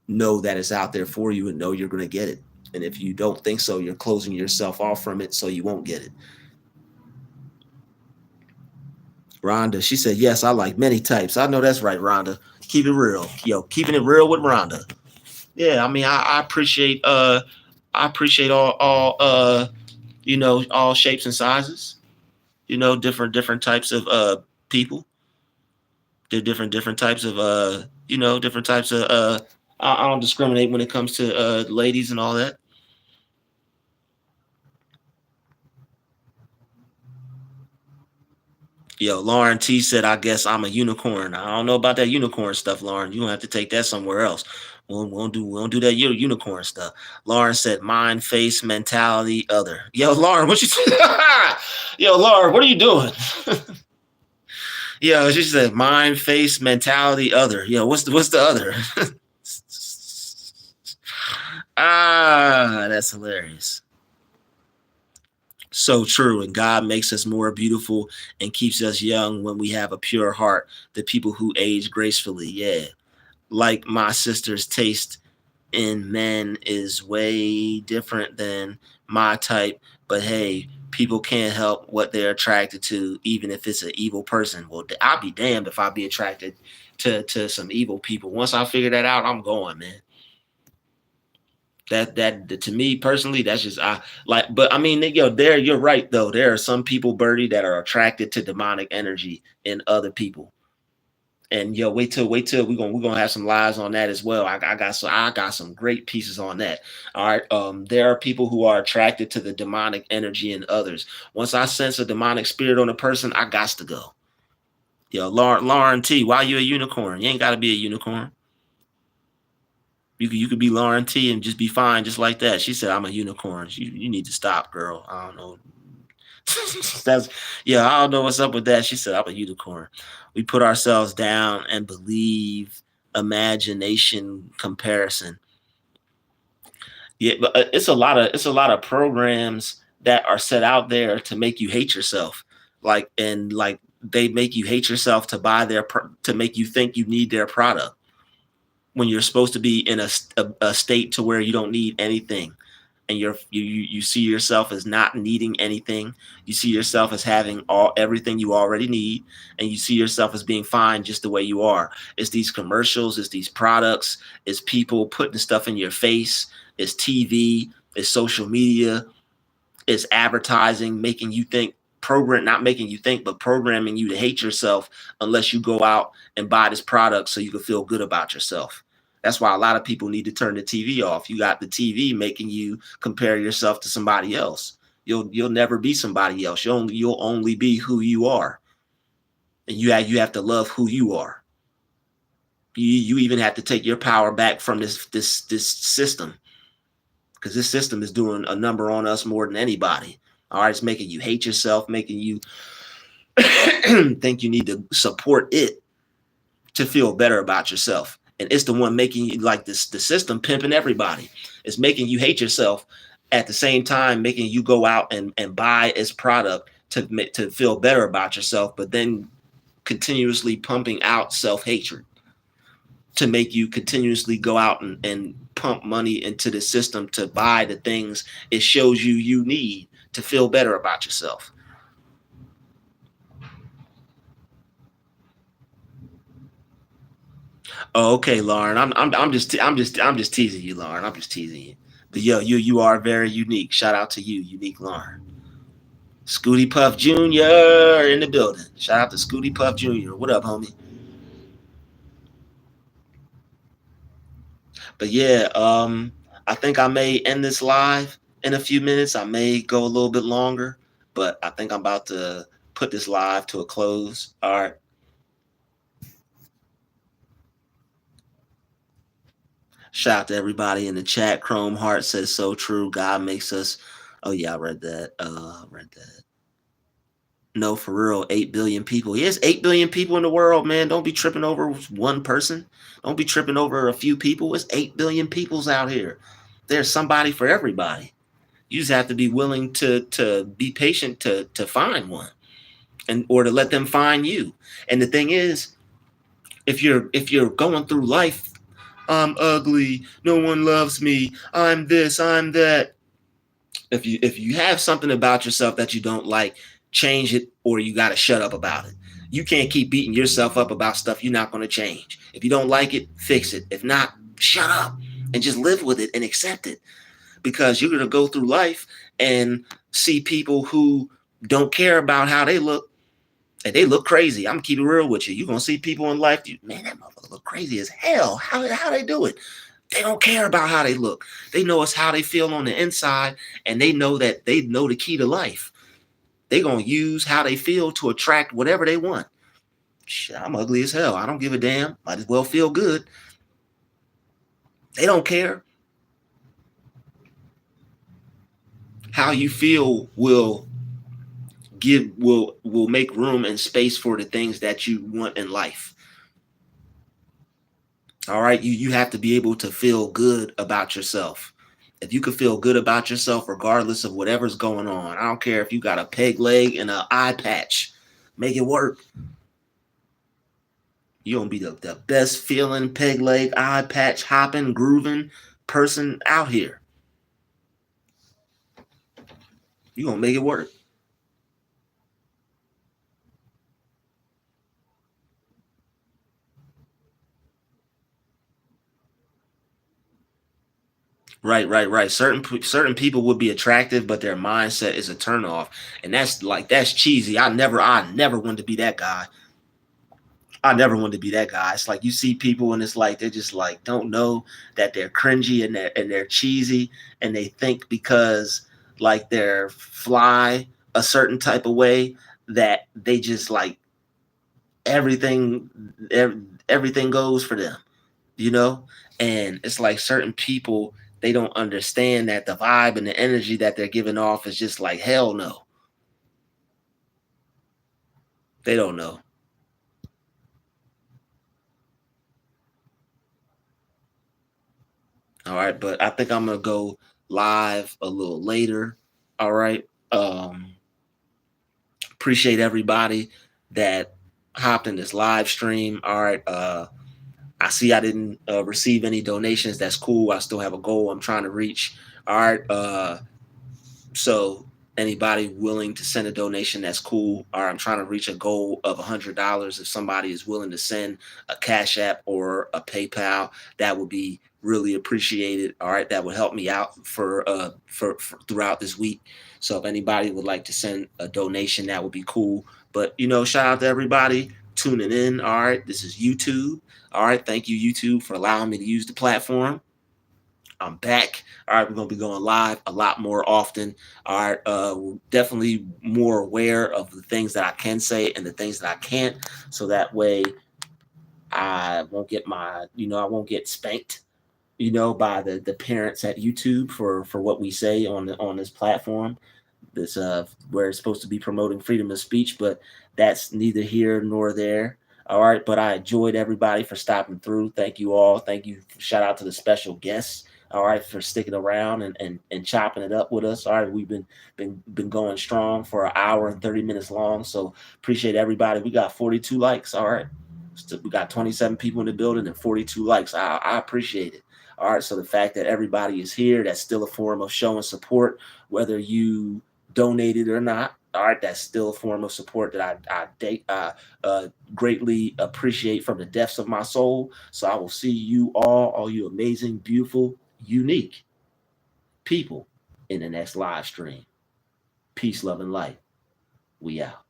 know that it's out there for you and know you're going to get it. And if you don't think so, you're closing yourself off from it so you won't get it. Rhonda, she said, yes, I like many types. I know that's right, Rhonda. Keep it real. Yo, keeping it real with Rhonda. Yeah, I mean, I appreciate all you know, all shapes and sizes, you know, different types of people. They're different types of you know, different types of I don't discriminate when it comes to ladies and all that. Yo, Lauren T said, I guess I'm a unicorn. I don't know about that unicorn stuff, Lauren. You gonna have to take that somewhere else. We won't do that unicorn stuff. Lauren said, mind, face, mentality, other. Yo, Lauren, what you Yo, Lauren, what are you doing? Yo, she said, mind, face, mentality, other. Yo, what's the other? That's hilarious. So true. And God makes us more beautiful and keeps us young when we have a pure heart. The people who age gracefully. Yeah. Like my sister's taste in men is way different than my type. But hey, people can't help what they're attracted to, even if it's an evil person. Well, I'll be damned if I be attracted to some evil people. Once I figure that out, I'm going, man. That to me personally, that's just I like. But I mean, yo, you're right though. There are some people, Birdie, that are attracted to demonic energy in other people. And yo, wait till we're gonna have some lives on that as well. I got some great pieces on that. All right. There are people who are attracted to the demonic energy in others. Once I sense a demonic spirit on a person, I got to go. Yo, Lauren T, why you a unicorn? You ain't gotta be a unicorn. You could be Lauren T and just be fine, just like that. She said, "I'm a unicorn." You need to stop, girl. I don't know. That's yeah. I don't know what's up with that. She said, "I'm a unicorn." We put ourselves down and believe imagination comparison. Yeah, but it's a lot of programs that are set out there to make you hate yourself. Like they make you hate yourself to buy to make you think you need their product when you're supposed to be in a state to where you don't need anything, and you see yourself as not needing anything. You see yourself as having everything you already need, and you see yourself as being fine just the way you are. It's these commercials, it's these products, it's people putting stuff in your face, it's TV, it's social media, it's advertising, making you think, not making you think, but programming you to hate yourself unless you go out and buy this product so you can feel good about yourself. That's why a lot of people need to turn the TV off. You got the TV making you compare yourself to somebody else. You'll never be somebody else. You'll only be who you are, and you have to love who you are. You even have to take your power back from this system, because this system is doing a number on us more than anybody. All right, it's making you hate yourself, making you think you need to support it to feel better about yourself. And it's the one making you, like, the system pimping everybody. It's making you hate yourself at the same time, making you go out and buy its product to feel better about yourself, but then continuously pumping out self-hatred to make you continuously go out and pump money into the system to buy the things it shows you need to feel better about yourself. Oh, okay, Lauren. I'm just teasing you, Lauren. I'm just teasing you. But yo, you are very unique. Shout out to you, unique Lauren. Scooty Puff Jr. in the building. Shout out to Scooty Puff Jr. What up, homie? But yeah, I think I may end this live in a few minutes. I may go a little bit longer, but I think I'm about to put this live to a close. All right. Shout out to everybody in the chat. Chrome Heart says so true. God makes us. Oh yeah, I read that. Read that. No, for real, 8 billion people. Yes, 8 billion people in the world, man. Don't be tripping over one person. Don't be tripping over a few people. It's 8 billion peoples out here. There's somebody for everybody. You just have to be willing to be patient to find one, and or to let them find you. And the thing is, if you're going through life, I'm ugly, no one loves me, I'm this, I'm that. If you have something about yourself that you don't like, change it, or you got to shut up about it. You can't keep beating yourself up about stuff you're not going to change. If you don't like it, fix it. If not, shut up and just live with it and accept it, because you're going to go through life and see people who don't care about how they look, and they look crazy. I'm going to keep it real with you. You're going to see people in life, man, that motherfucker look crazy as hell. How they do it? They don't care about how they look. They know it's how they feel on the inside, and they know that they know the key to life. They're going to use how they feel to attract whatever they want. Shit, I'm ugly as hell. I don't give a damn. Might as well feel good. They don't care. How you feel will make room and space for the things that you want in life. All right, you have to be able to feel good about yourself. If you can feel good about yourself regardless of whatever's going on, I don't care if you got a peg leg and an eye patch, make it work. You're gonna be the best feeling peg leg, eye patch, hopping, grooving person out here. You're gonna make it work. Right. Certain people would be attractive, but their mindset is a turnoff, and that's cheesy. I never wanted to be that guy. I never wanted to be that guy. It's like you see people and it's like they're just like don't know that they're cringy and they're cheesy, and they think because like they're fly a certain type of way that they just like everything everything goes for them. you know? And it's like certain people, they don't understand that the vibe and the energy that they're giving off is just like, hell no. They don't know. All right. But I think I'm gonna go live a little later. All right. Appreciate everybody that hopped in this live stream. All right. I see I didn't receive any donations. That's cool. I still have a goal I'm trying to reach. All right. So anybody willing to send a donation, that's cool. All right, I'm trying to reach a goal of $100. If somebody is willing to send a Cash App or a PayPal, that would be really appreciated. All right, that would help me out for throughout this week. So if anybody would like to send a donation, that would be cool. But shout out to everybody tuning in. All right, this is YouTube. All right, thank you, YouTube, for allowing me to use the platform. I'm back. All right, we're gonna be going live a lot more often. All right, we're definitely more aware of the things that I can say and the things that I can't, so that way I won't get I won't get spanked, by the parents at YouTube for what we say on this platform. This where it's supposed to be promoting freedom of speech, but that's neither here nor there. All right, but I enjoyed everybody for stopping through. Thank you all. Thank you. Shout out to the special guests. All right, for sticking around and chopping it up with us. All right, we've been going strong for an hour and 30 minutes long. So appreciate everybody. We got 42 likes. All right, we got 27 people in the building and 42 likes. I appreciate it. All right, so the fact that everybody is here, that's still a form of showing support, whether you donated or not. All right, that's still a form of support that I greatly appreciate from the depths of my soul. So I will see you all you amazing, beautiful, unique people in the next live stream. Peace, love, and light. We out.